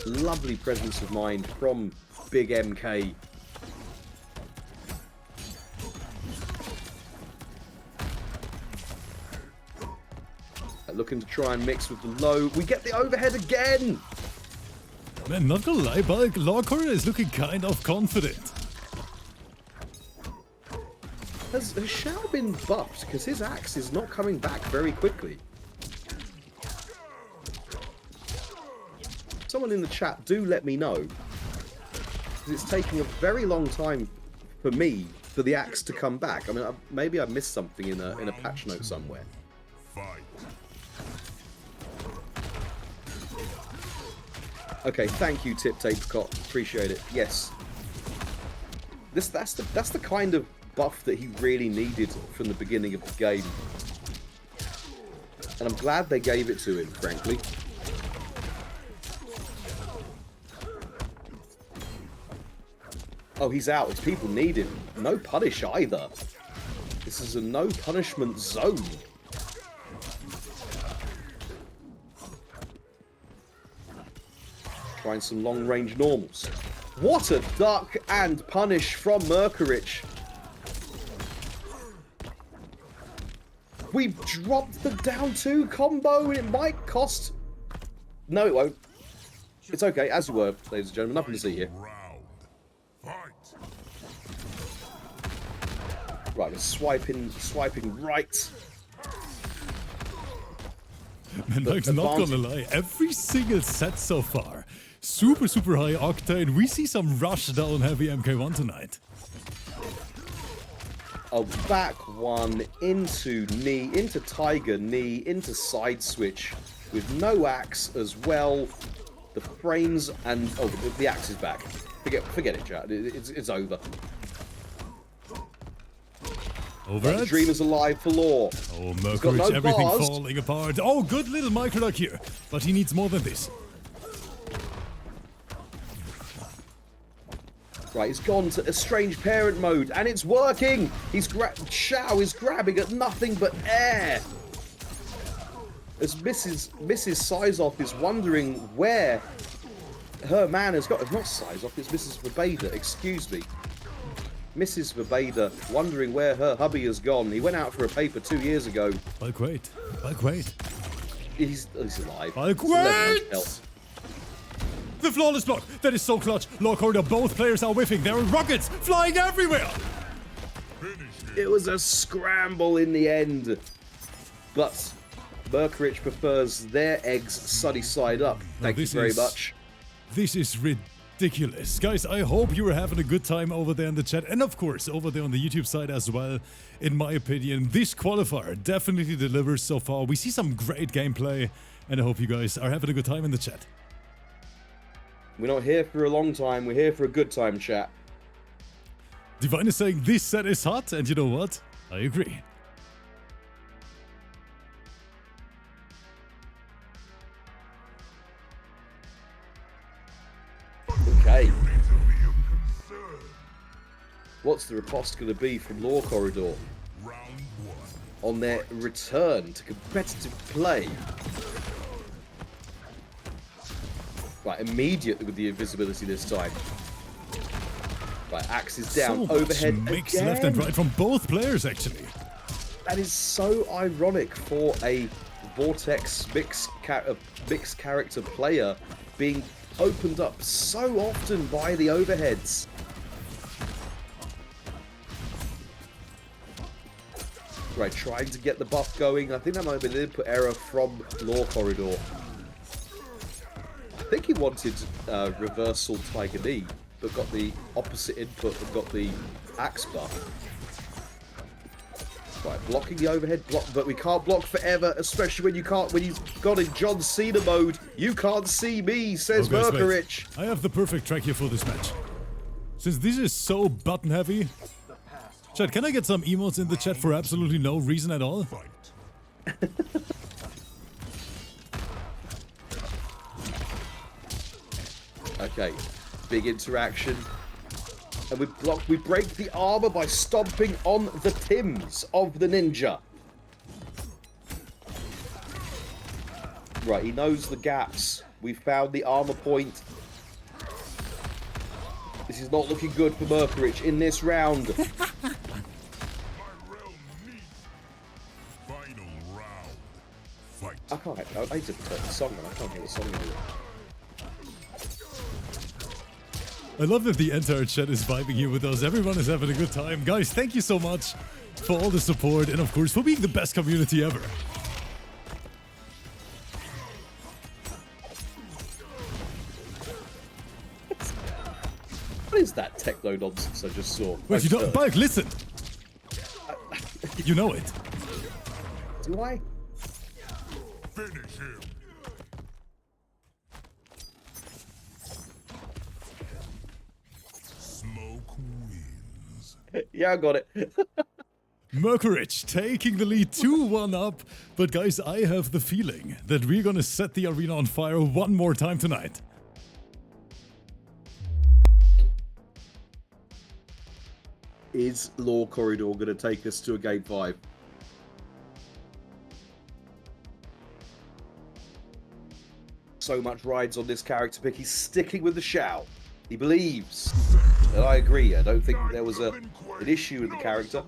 Lovely presence of mind from Big MK. Looking to try and mix with the low. We get the overhead again! Man, not gonna lie, but LAWKORRIDOR is looking kind of confident. Has SHAO been buffed? Because his axe is not coming back very quickly. Someone in the chat, do let me know. It's taking a very long time for me for the axe to come back. I mean, maybe I missed something in a patch note somewhere. Okay, thank you, Tip Tapecot. Appreciate it. Yes, that's the kind of buff that he really needed from the beginning of the game, and I'm glad they gave it to him, frankly. Oh, he's out. His people need him. No punish either. This is a no punishment zone. Trying some long range normals. What a duck and punish from MERKURICH. We've dropped the down 2 combo. It might cost... No, it won't. It's okay, as you were, ladies and gentlemen. Nothing to see here. Right, we're swiping right. Man, I'm not gonna lie, every single set so far, super high octane. We see some rush down heavy MK1 tonight. A back one into knee, into tiger knee, into side switch with no axe as well. The frames and oh, the axe is back. Forget it, chat. It's over. Over The dream is alive for Law. Oh, MERKURICH, everything falling apart. Oh, good little micro here, but he needs more than this. Right, he's gone to a strange parent mode, and it's working. SHAO is grabbing at nothing but air. As Mrs. Sizoff is wondering where her man has got. It's not Sizoff, it's Mrs. Verbeda, excuse me. Mrs. Verbeda wondering where her hubby has gone. He went out for a paper 2 years ago. Bulk wait. He's alive. Bulk wait! The flawless block. That is so clutch. LAWKORRIDOR, both players are whiffing. There are rockets flying everywhere. It was a scramble in the end. But MERKURICH prefers their eggs sunny side up. Thank you very much. This is ridiculous. Guys, I hope you were having a good time over there in the chat. And of course, over there on the YouTube side as well. In my opinion, this qualifier definitely delivers so far. We see some great gameplay. And I hope you guys are having a good time in the chat. We're not here for a long time. We're here for a good time, chat. Divine is saying this set is hot. And you know what? I agree. Okay. What's the riposte going to be from LAWKORRIDOR on their return to competitive play? Right, immediately with the invisibility this time. Right, axe is down, so overhead mix again. left and right from both players, actually. That is so ironic for a Vortex mixed character player being opened up so often by the overheads. Right, trying to get the buff going. I think that might have been an input error from LAWKORRIDOR. I think he wanted reversal Tiger Knee. but got the opposite input and got the axe buff. Right, blocking the overhead block, but we can't block forever, especially when you've got in John Cena mode. You can't see me, says Merkurich. I have the perfect track here for this match. Since this is so button heavy. Chat, can I get some emotes in the chat for absolutely no reason at all? Okay, big interaction. And we break the armor by stomping on the Tims of the ninja. Right, he knows the gaps. We found the armor point. This is not looking good for Merkurich in this round. Final round. Fight. I need to put the song on. I can't hear the song anymore. I love that the entire chat is vibing here with us. Everyone is having a good time. Guys, thank you so much for all the support and of course for being the best community ever. What is that techno nonsense I just saw? Wait, you don't... Bulk, listen! You know it. Do I? Finish him. Smoke wins. Yeah, I got it. Merkurich taking the lead 2-1 up. But guys, I have the feeling that we're gonna set the arena on fire one more time tonight. Is LAWKORRIDOR going to take us to a game 5? So much rides on this character pick. He's sticking with the SHAO. He believes. And I agree. I don't think there was an issue with the character.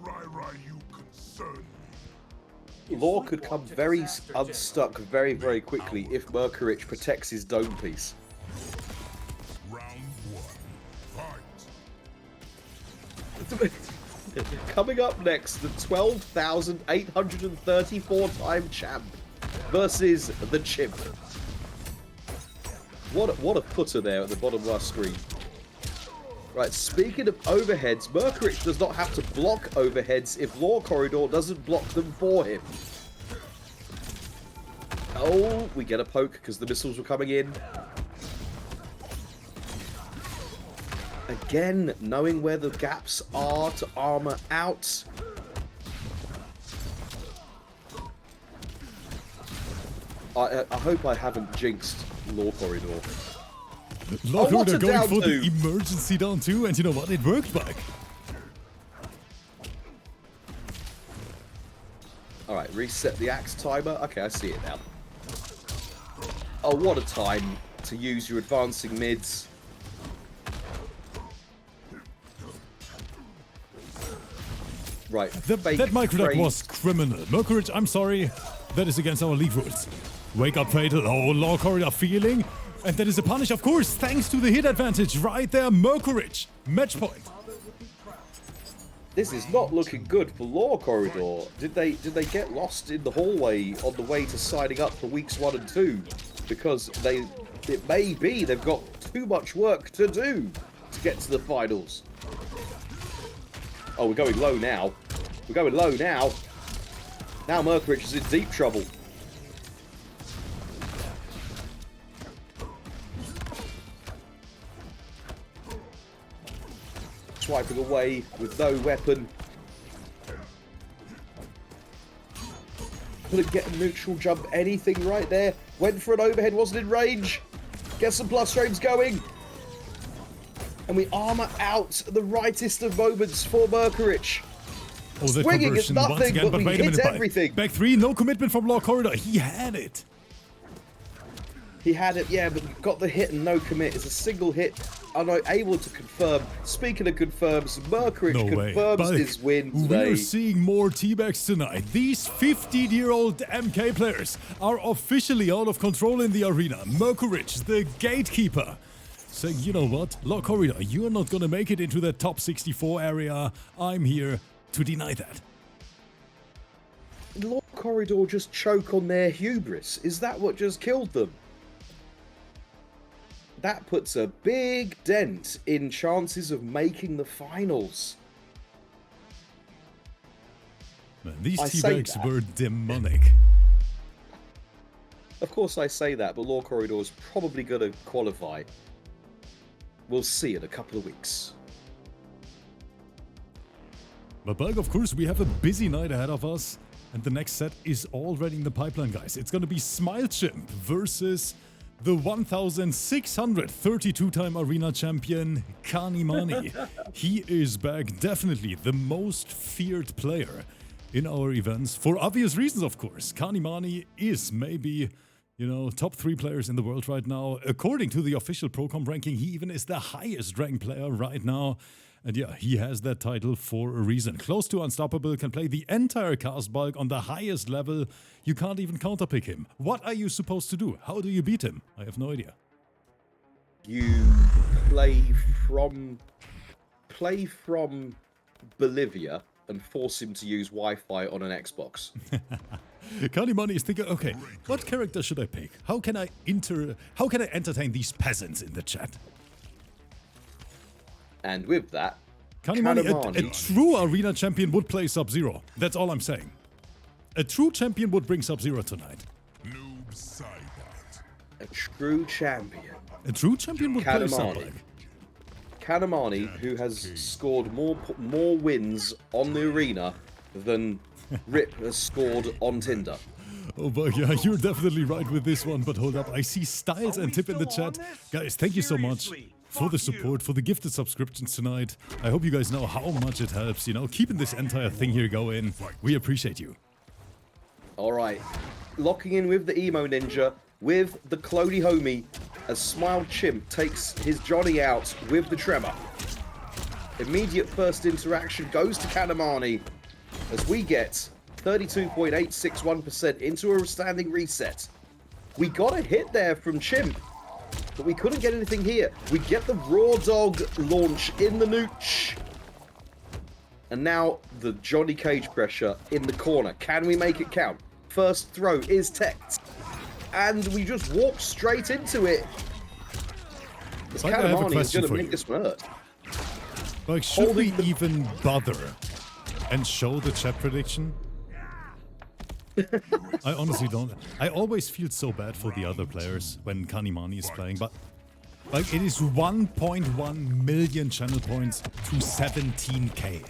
Law could come very unstuck very, very quickly if Merkurich protects his dome piece. Round 1. Fight. Coming up next, the 12,834-time champ versus the Chimp. What a footer there at the bottom of our screen. Right, speaking of overheads, Merkurich does not have to block overheads if LAWKORRIDOR doesn't block them for him. Oh, we get a poke because the missiles were coming in. Again, knowing where the gaps are to armor out. I hope I haven't jinxed LAWKORRIDOR. LAWKORRIDOR going for the emergency down 2, and you know what? It worked back. Alright, reset the axe timer. Okay, I see it now. Oh, what a time to use your advancing mids. Right, that micro was criminal. Merkurich, I'm sorry. That is against our league rules. Wake up, Fatal. Oh, LAWKORRIDOR feeling. And that is a punish, of course, thanks to the hit advantage right there. Merkurich, match point. This is not looking good for LAWKORRIDOR. Did they get lost in the hallway on the way to signing up for weeks 1 and 2? Because it may be they've got too much work to do to get to the finals. Oh, we're going low now. We're going low now. Now Merkurich is in deep trouble. Swiping away with no weapon. Couldn't get a neutral jump, anything right there. Went for an overhead, wasn't in range. Get some plus frames going. And we armor out the rightest of moments for Merkurich. Oh, that swinging is nothing, once again, but we wait a hit minute, everything. Back 3, no commitment from LAWKORRIDOR. He had it. He had it, yeah, but got the hit and no commit. It's a single hit, unable to confirm. Speaking of confirms, Merkurich confirms his win today. We are seeing more TBAGS tonight. These 15-year-old MK players are officially out of control in the arena. Merkurich, the gatekeeper, saying, you know what, LAWKORRIDOR, you are not going to make it into that top 64 area. I'm here to deny that. LAWKORRIDOR just choke on their hubris. Is that what just killed them? that puts a big dent in chances of making the finals. Man, these I say T-Bags that. were demonic. Of course I say that, but LAWKORRIDOR's probably going to qualify. We'll see in a couple of weeks. But Berg, of course, we have a busy night ahead of us. And the next set is already in the pipeline, guys. It's going to be SmileChimp versus the 1,632-time arena champion, KANIMANI. He is back, definitely the most feared player in our events. For obvious reasons, of course. KANIMANI is maybe, you know, top 3 players in the world right now. According to the official Procom ranking, he even is the highest ranked player right now. And yeah, he has that title for a reason. Close to unstoppable, can play the entire cast bulk on the highest level. You can't even counterpick him. What are you supposed to do? How do you beat him? I have no idea. You play from Bolivia and force him to use Wi-Fi on an Xbox. KANIMANI is thinking, okay, what character should I pick? How can I entertain these peasants in the chat? And with that, KANIMANI, a true arena champion would play Sub-Zero. That's all I'm saying. A true champion would bring Sub-Zero tonight. Noob Saibot. a true champion. A true champion would play Sub-Zero. KANIMANI, who has scored more wins on the arena than Rip has scored on Tinder. Oh, but yeah, you're definitely right with this one, but hold up. I see Styles and Tip in the chat. Guys, thank you so much for the support, for the gifted subscriptions tonight. I hope you guys know how much it helps, you know, keeping this entire thing here going. We appreciate you. All right, locking in with the Emo Ninja, with the Cloney Homie, as SmileChimp takes his Johnny out with the Tremor. Immediate first interaction goes to KANIMANI as we get 32.861% into a standing reset. We got a hit there from Chimp, but we couldn't get anything here. We get the Raw Dog launch in the nooch. And now the Johnny Cage pressure in the corner. Can we make it count? First throw is teched. And we just walk straight into it. This KANIMANI is going to make this hurt. Like, should we even bother and show the chat prediction? I honestly don't. I always feel so bad for the other players when KANIMANI is playing, but like, it is 1.1 million channel points to 17k.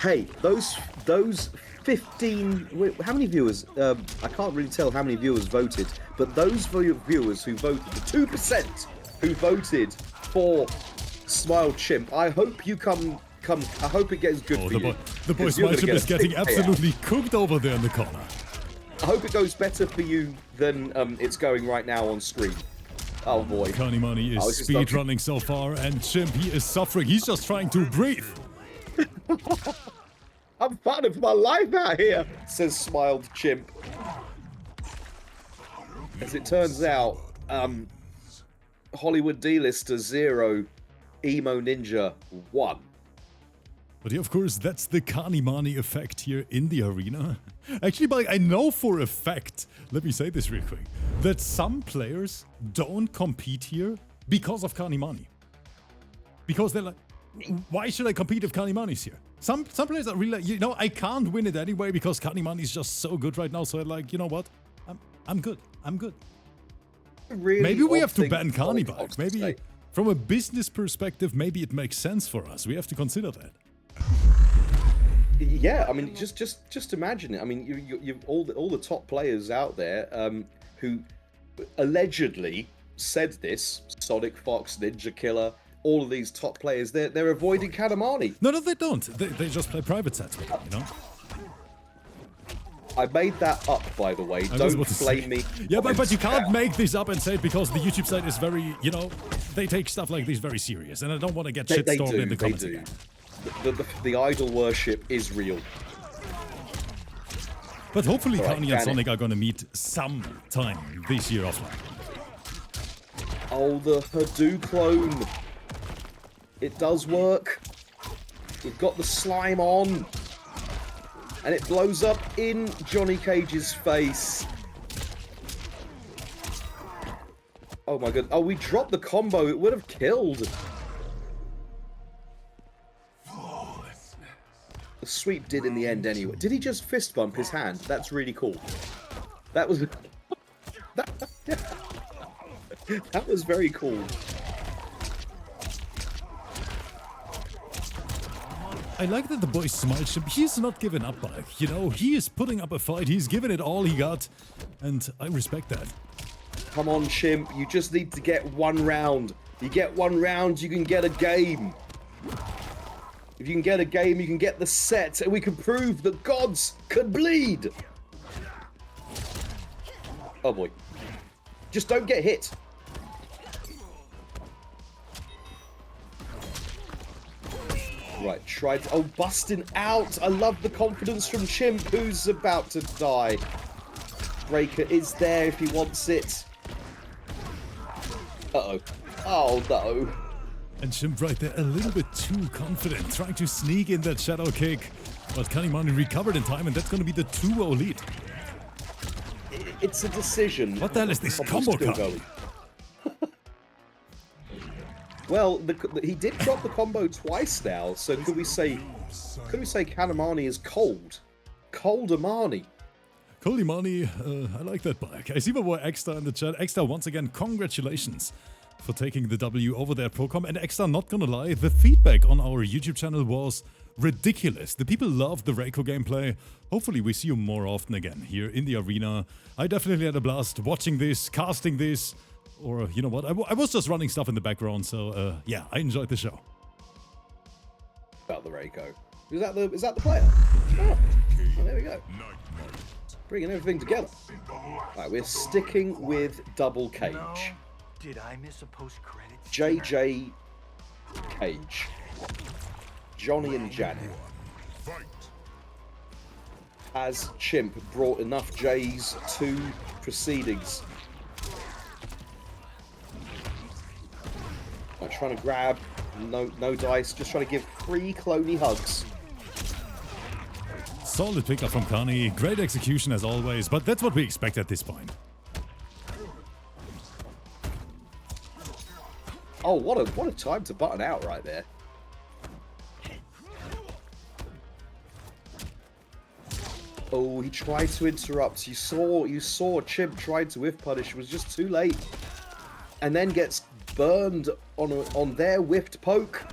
Hey, those 15. Wait, how many viewers? I can't really tell how many viewers voted, but those viewers who voted, the 2% who voted for SmileChimp, I hope you come. I hope it gets good for you. The boy SmileChimp is getting absolutely cooked over there in the corner. I hope it goes better for you than it's going right now on screen. Oh boy. KANIMANI is speedrunning so far, and Chimp, he is suffering. He's just trying to breathe. I'm fighting for my life out here, says Smiled Chimp. As it turns out, Hollywood D-lister 0, Emo Ninja 1. But yeah, of course, that's the KANIMANI effect here in the arena. Actually, but I know for a fact, let me say this real quick, that some players don't compete here because of KANIMANI. Because they're like, why should I compete if KANIMANI's here? Some players are really like, you know, I can't win it anyway because KANIMANI is just so good right now. So I'm like, you know what? I'm good. I'm good. Really, maybe we have to ban KANIMANI. Maybe from a business perspective, maybe it makes sense for us. We have to consider that. Yeah, I mean, just imagine it. I mean, you've all the top players out there who allegedly said this. Sonic Fox, Ninja Killer, all of these top players, they're avoiding KANIMANI. No, they don't. They just play private sets with it, you know? I made that up, by the way. Don't blame me. Yeah, but you can't make this up and say it because the YouTube site is very, you know, they take stuff like this very serious, and I don't want to get shitstormed in the comments again. The idol worship is real. But hopefully Kani and Sonic are going to meet sometime this year offline. Oh, the Hadou clone. It does work. We've got the slime on. And it blows up in Johnny Cage's face. Oh my god. Oh, we dropped the combo. It would have killed. The sweep did in the end anyway. Did he just fist bump his hand? That's really cool. That was... that was very cool. I like that the boy smiles him. He's not giving up, Balk. You know, he is putting up a fight. He's giving it all he got. And I respect that. Come on, Chimp. You just need to get one round. You get one round, you can get a game. If you can get a game, you can get the set. And we can prove that gods can bleed. Oh, boy. Just don't get hit. Right, try to... Oh, busting out. I love the confidence from Chimp, who's about to die. Breaker is there if he wants it. Uh-oh. Oh, no. And Chimp right there, a little bit too confident, trying to sneak in that shadow kick. But Kanimani recovered in time, and that's going to be the 2-0 lead. It's a decision. What the hell is this combo card? Well, he did drop the combo twice now, so could we say Kanimani is cold? Cold Amani. Cold Imani, I like that bike. I see my boy Extra in the chat. Extra, once again, congratulations for taking the W over there at Procom. And Extra, not gonna lie, the feedback on our YouTube channel was ridiculous. The people loved the Reiko gameplay. Hopefully we see you more often again here in the arena. I definitely had a blast watching this, casting this. Or, you know what, I was just running stuff in the background, so, yeah, I enjoyed the show. About the Reiko. Is that the player? Oh, well, there we go. Bringing everything together. Right, we're sticking with double cage. No. Did I miss a post-credit? JJ Cage. Johnny and Janet. Has Chimp brought enough J's to proceedings? I'm trying to grab, no dice, just trying to give 3 cloney hugs. Solid pickup from Kani, great execution as always, but that's what we expect at this point. Oh, what a time to button out right there. Oh, he tried to interrupt. You saw Chimp tried to whiff punish, it was just too late. And then gets burned on their whiffed poke.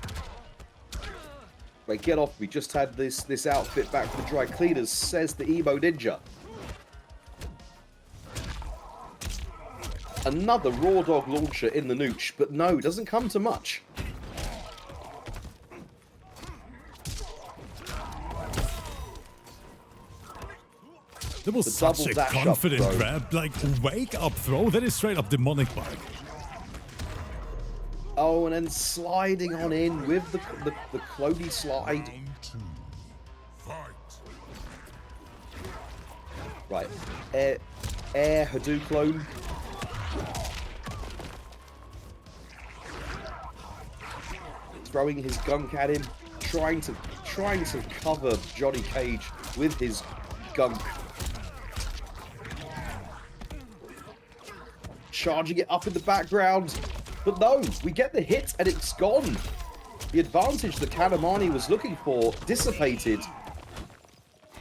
Wait, get off me. Just had this outfit back from the dry cleaners, says the emo ninja. Another raw dog launcher in the nooch, but no, doesn't come to much. That was such a confident grab, like wake up throw. That is straight up demonic bike. Oh, and then sliding on in with the cloney slide. Right, air Hadouklone. Throwing his gunk at him, trying to cover Johnny Cage with his gunk. Charging it up in the background. But no, we get the hit and it's gone. The advantage that Kanimani was looking for dissipated.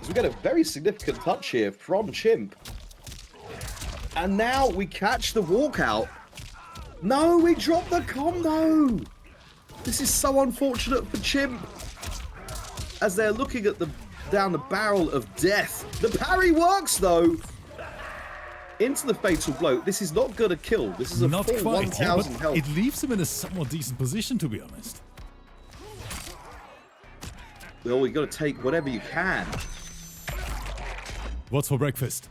As we get a very significant touch here from Chimp. And now we catch the walkout. No, we dropped the combo. This is so unfortunate for Chimp. As they're looking at down the barrel of death. The parry works though. Into the fatal blow. This is not gonna kill. This is a not full quite, 1,000 yeah, health. It leaves him in a somewhat decent position, to be honest. Well, you got to take whatever you can. What's for breakfast?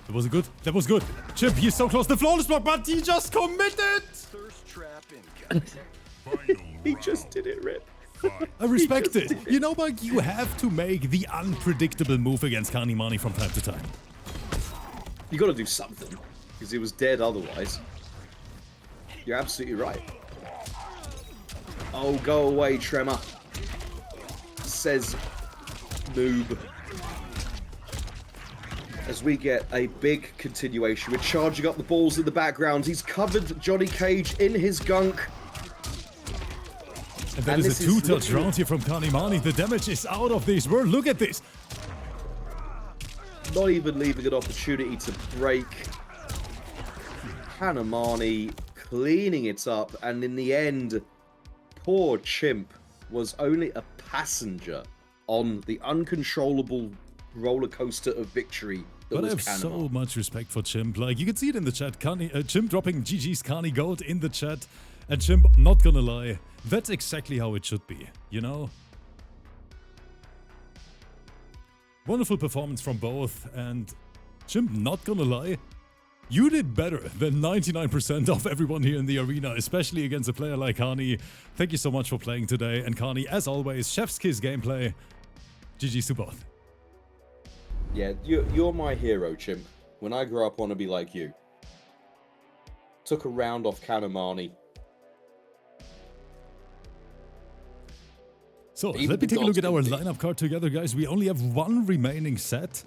That was good. That was good. Chimp, he's so close. The flawless block, but he just committed. Thirst trap He just did it, Rip. I respect it. You know, Bug, you have to make the unpredictable move against Kanimani from time to time. You got to do something because he was dead otherwise. You're absolutely right. Oh, go away, Tremor. Says Noob. as we get a big continuation. We're charging up the balls in the background. He's covered Johnny Cage in his gunk. And that is a two-touch round here from KANIMANI. The damage is out of this world. Look at this. Not even leaving an opportunity to break. KANIMANI cleaning it up. And in the end, poor Chimp was only a passenger on the uncontrollable roller coaster of victory. But I have so much respect for Chimp. Like, you can see it in the chat. Chimp dropping GG's Kani Gold in the chat. And Chimp, not gonna lie, that's exactly how it should be, you know? Wonderful performance from both. And Chimp, not gonna lie, you did better than 99% of everyone here in the arena, especially against a player like Kani. Thank you so much for playing today. And Kani, as always, chef's kiss gameplay. GG's to both. Yeah, you're my hero, Chimp. When I grow up, I want to be like you. Took a round off KANIMANI. So, let me take a look at our lineup card together, guys. We only have one remaining set.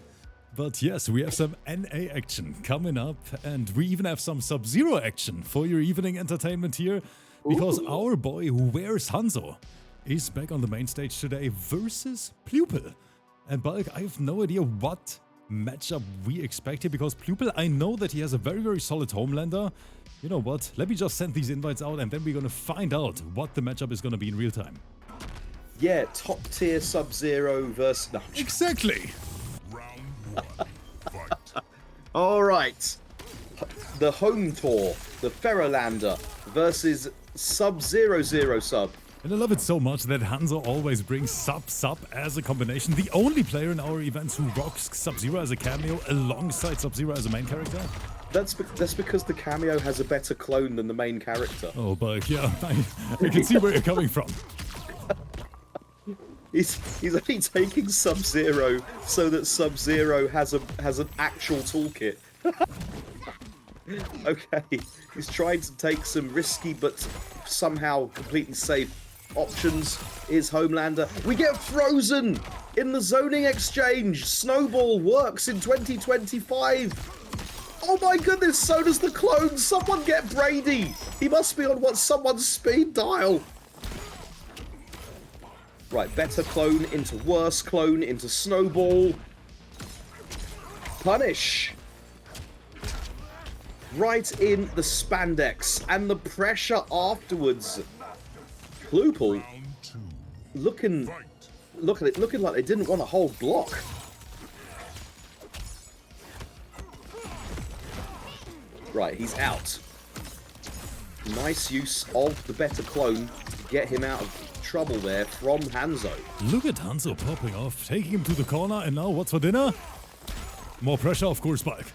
But yes, we have some NA action coming up. And we even have some Sub-Zero action for your evening entertainment here. Because our boy who wears HANZO is back on the main stage today versus PLUPIL. And Bulk, I have no idea what matchup we expect here, because PLUPIL, I know that he has a very, very solid Homelander. You know what? Let me just send these invites out and then we're going to find out what the matchup is going to be in real time. Yeah, top tier Sub-Zero versus... No, exactly! Round one. Fight. All right. The home tour, the Ferrolander versus Sub-Zero Sub. And I love it so much that HANZO always brings Sub as a combination. The only player in our events who rocks Sub-Zero as a cameo alongside Sub-Zero as a main character. That's because the cameo has a better clone than the main character. Oh, but yeah, I can see where you're coming from. He's only taking Sub-Zero so that Sub-Zero has an actual toolkit. Okay, he's trying to take some risky but somehow completely safe options. Is Homelander. We get frozen in the zoning exchange. Snowball works in 2025. Oh my goodness, so does the clone. Someone get Brady. He must be on someone's speed dial. Right, better clone into worse clone into Snowball. Punish. Right in the spandex and the pressure afterwards. PLUPIL looking like they didn't want to hold block. Right, he's out. Nice use of the better clone to get him out of trouble there from HANZO. Look at HANZO popping off, taking him to the corner, and now what's for dinner? More pressure, of course, Spike.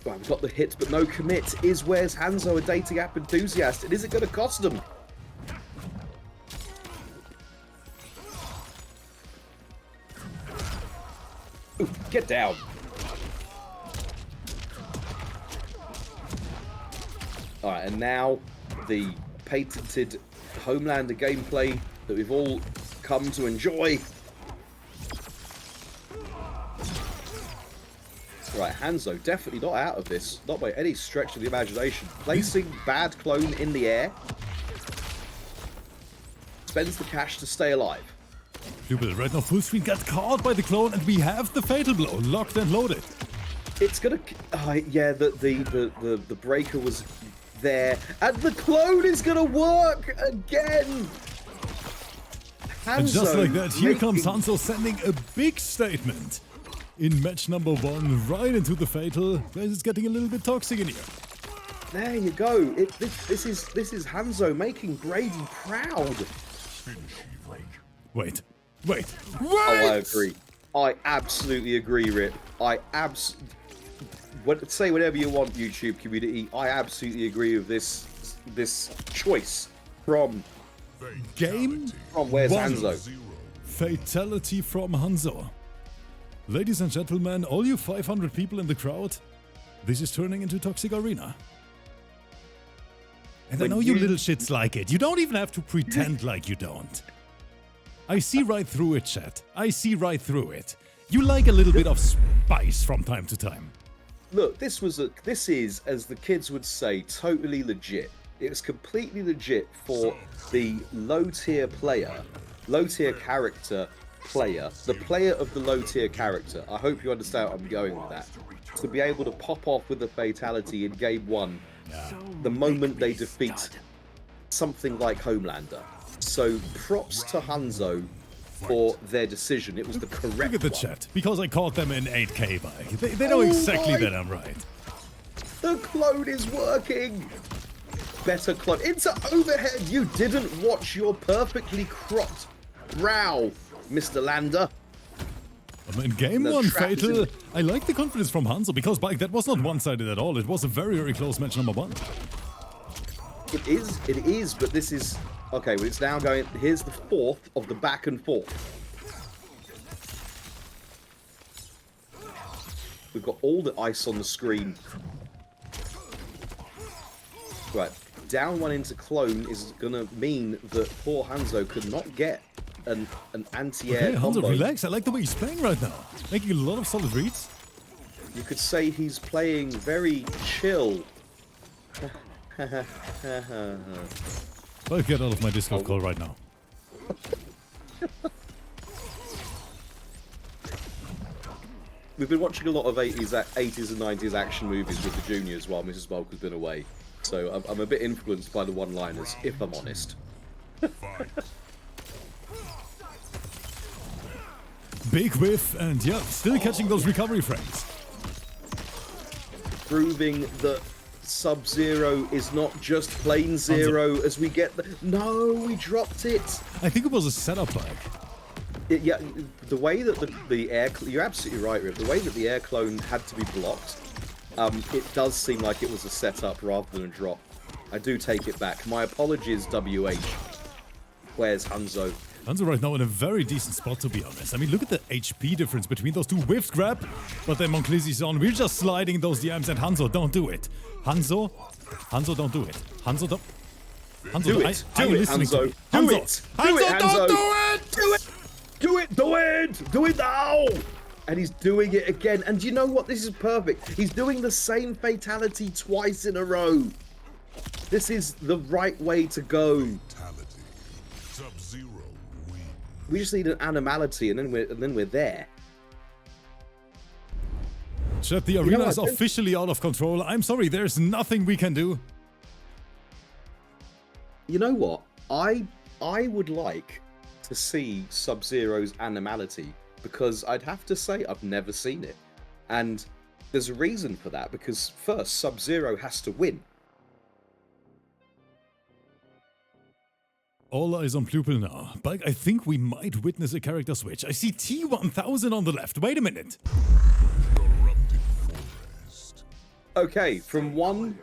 Well, we've got the hit, but no commit. Is Where's HANZO a dating app enthusiast? And is it going to cost him? Ooh, get down. Alright, and now the patented Homelander gameplay that we've all come to enjoy. Right, HANZO definitely not out of this, not by any stretch of the imagination. Placing bad clone in the air. Spends the cash to stay alive. PLUPIL right now full screen got caught by the clone, and we have the fatal blow locked and loaded. It's gonna, yeah, the breaker was there, and the clone is gonna work again. HANZO, and just like that, here comes HANZO sending a big statement. In match number 1, right into the fatal. Guys, it's getting a little bit toxic in here. There you go. This is HANZO making Brady proud. Wait. Oh, I agree. I absolutely agree, Rip. Say whatever you want, YouTube community. I absolutely agree with this choice from Where's HANZO. Fatality from HANZO. Ladies and gentlemen, all you 500 people in the crowd, this is turning into Toxic Arena. And I know you little shits like it. You don't even have to pretend like you don't. I see right through it, chat. I see right through it. You like a little bit of spice from time to time. Look, this is, as the kids would say, totally legit. It was completely legit for the low-tier player, low-tier character player, the player of the low-tier character. I hope you understand what I'm going with that. To be able to pop off with a fatality in game 1 the moment they defeat something like Homelander. So props to HANZO for their decision. It was the correct Look at the one. chat, because I caught them in 8K bike. They know exactly that I'm right. The clone is working! Better clone. Into overhead! You didn't watch your perfectly cropped brow, Mr. Lander. In game The 1 trap is fatal, in- I like the confidence from Hanzo, because bike, that was not one-sided at all. It was a very, very close match number 1. It is, but this is... Okay, well, it's now going... Here's the 4th of the back and forth. We've got all the ice on the screen. Right, down 1 into clone is going to mean that poor Hanzo could not get an anti-air Okay, combo. Hanzo, relax. I like the way he's playing right now. Making a lot of solid reads. You could say he's playing very chill. I'll get out of my Discord call right now. We've been watching a lot of 80s and 90s action movies with the juniors while Mrs. Bulk has been away. So I'm a bit influenced by the one-liners, if I'm honest. Big whiff, and yeah, still catching those recovery frames. Proving that Sub-Zero is not just plain zero as we get the... No, we dropped it! I think it was a setup bike. Yeah, the way that the air... You're absolutely right, Rip. The way that the air clone had to be blocked, it does seem like it was a setup rather than a drop. I do take it back. My apologies, WH. Where's Hanzo? Hanzo right now in a very decent spot, to be honest. I mean, look at the HP difference between those two. Whiffed grab, but then Monklisi's on. We're just sliding those DMs, and Hanzo, don't do it. Hanzo, don't do it. Hanzo, don't... Hanzo, Do it! Do it, Hanzo! Do it! Do it, Hanzo! Do it! Do it! Do it! Do it now! And he's doing it again. And you know what? This is perfect. He's doing the same fatality twice in a row. This is the right way to go. Fatality. Sub-Zero wins. We just need an animality, and then we're there. Chat, the arena is I think- officially out of control. I'm sorry, there's nothing we can do. You know what? I would like to see Sub-Zero's animality, because I'd have to say I've never seen it. And there's a reason for that, because first, Sub-Zero has to win. All eyes on PLUPIL now. But I think we might witness a character switch. I see T1000 on the left. Wait a minute. Corrupted forest. Okay, from one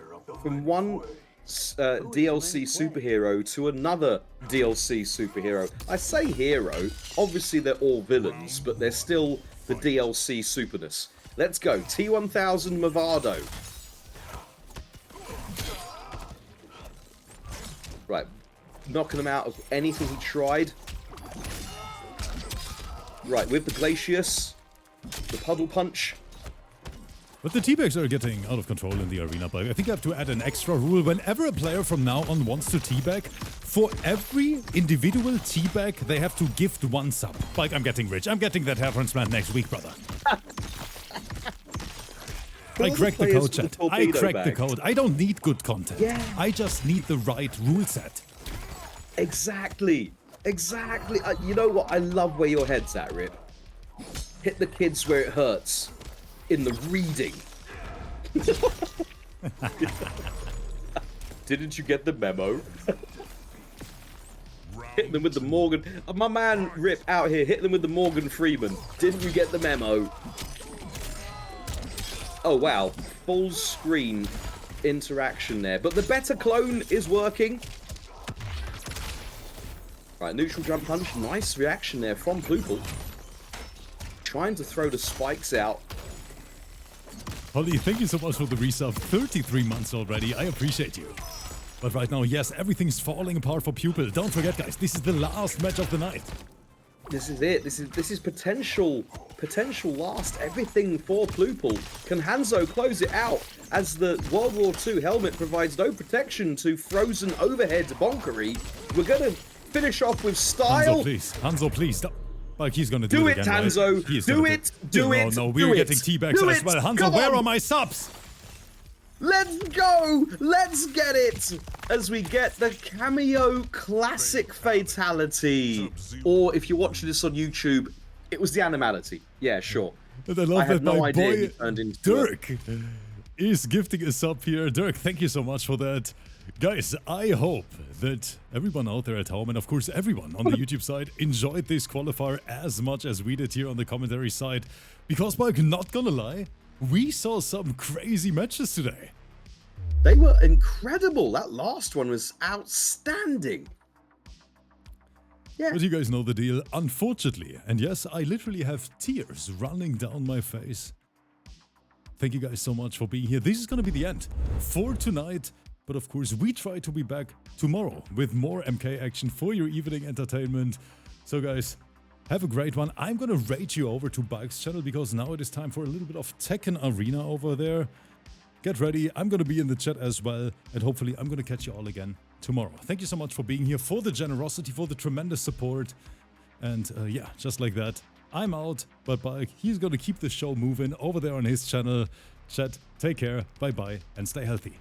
DLC superhero to another DLC superhero. I say hero, obviously they're all villains, but they're still the DLC superness. Let's go, T1000 Movado. Right, knocking him out of anything he tried. Right, with the Glacius, the Puddle Punch. But the teabags are getting out of control in the arena, but I think I have to add an extra rule. Whenever a player from now on wants to teabag, for every individual teabag, they have to gift 1 sub. Like, I'm getting rich. I'm getting that hair transplant next week, brother. I cracked the code, chat. I cracked the code. I don't need good content. Yeah. I just need the right rule set. Exactly. Exactly. You know what? I love where your head's at, Rip. Hit the kids where it hurts. In the reading. Didn't you get the memo? Hit them with the Morgan. My man Rip out here. Hit them with the Morgan Freeman. Didn't you get the memo? Oh wow. Full screen interaction there. But the better clone is working. Right, neutral jump punch. Nice reaction there from PLUPIL. Trying to throw the spikes out. Holly, thank you so much for the resub. 33 months already. I appreciate you. But right now, yes, everything's falling apart for PLUPIL. Don't forget, guys, this is the last match of the night. This is it. This is potential potential last everything for PLUPIL. Can HANZO close it out as the World War II helmet provides no protection to frozen overhead bonkery? We're going to finish off with style. HANZO, please. HANZO, please. Stop. Like he's gonna Do it it, again, HANZO. right? He is Do gonna it. Do it. No, do we're it. getting TBAGS Do as it. well. HANZO, Come where on. are my subs? Let's go! Let's get it! As we get the Cameo Classic Fatality. Or if you're watching this on YouTube, it was the Animality. Yeah, sure. And I love I had that no my idea he boy turned into Dirk is gifting a sub here. Dirk, thank you so much for that. Guys, I hope that everyone out there at home, and of course everyone on the YouTube side, enjoyed this qualifier as much as we did here on the commentary side. Because, Mike, not gonna lie, we saw some crazy matches today. They were incredible. That last one was outstanding. Yeah. But you guys know the deal, unfortunately. And yes, I literally have tears running down my face. Thank you guys so much for being here. This is gonna be the end for tonight. But of course, we try to be back tomorrow with more MK action for your evening entertainment. So guys, have a great one. I'm gonna rate you over to Bike's channel because now it is time for a little bit of Tekken Arena over there. Get ready, I'm gonna be in the chat as well, and hopefully I'm gonna catch you all again tomorrow. Thank you so much for being here, for the generosity, for the tremendous support. And yeah, just like that, I'm out, but Bike, he's gonna keep the show moving over there on his channel. Chat, take care, bye-bye, and stay healthy.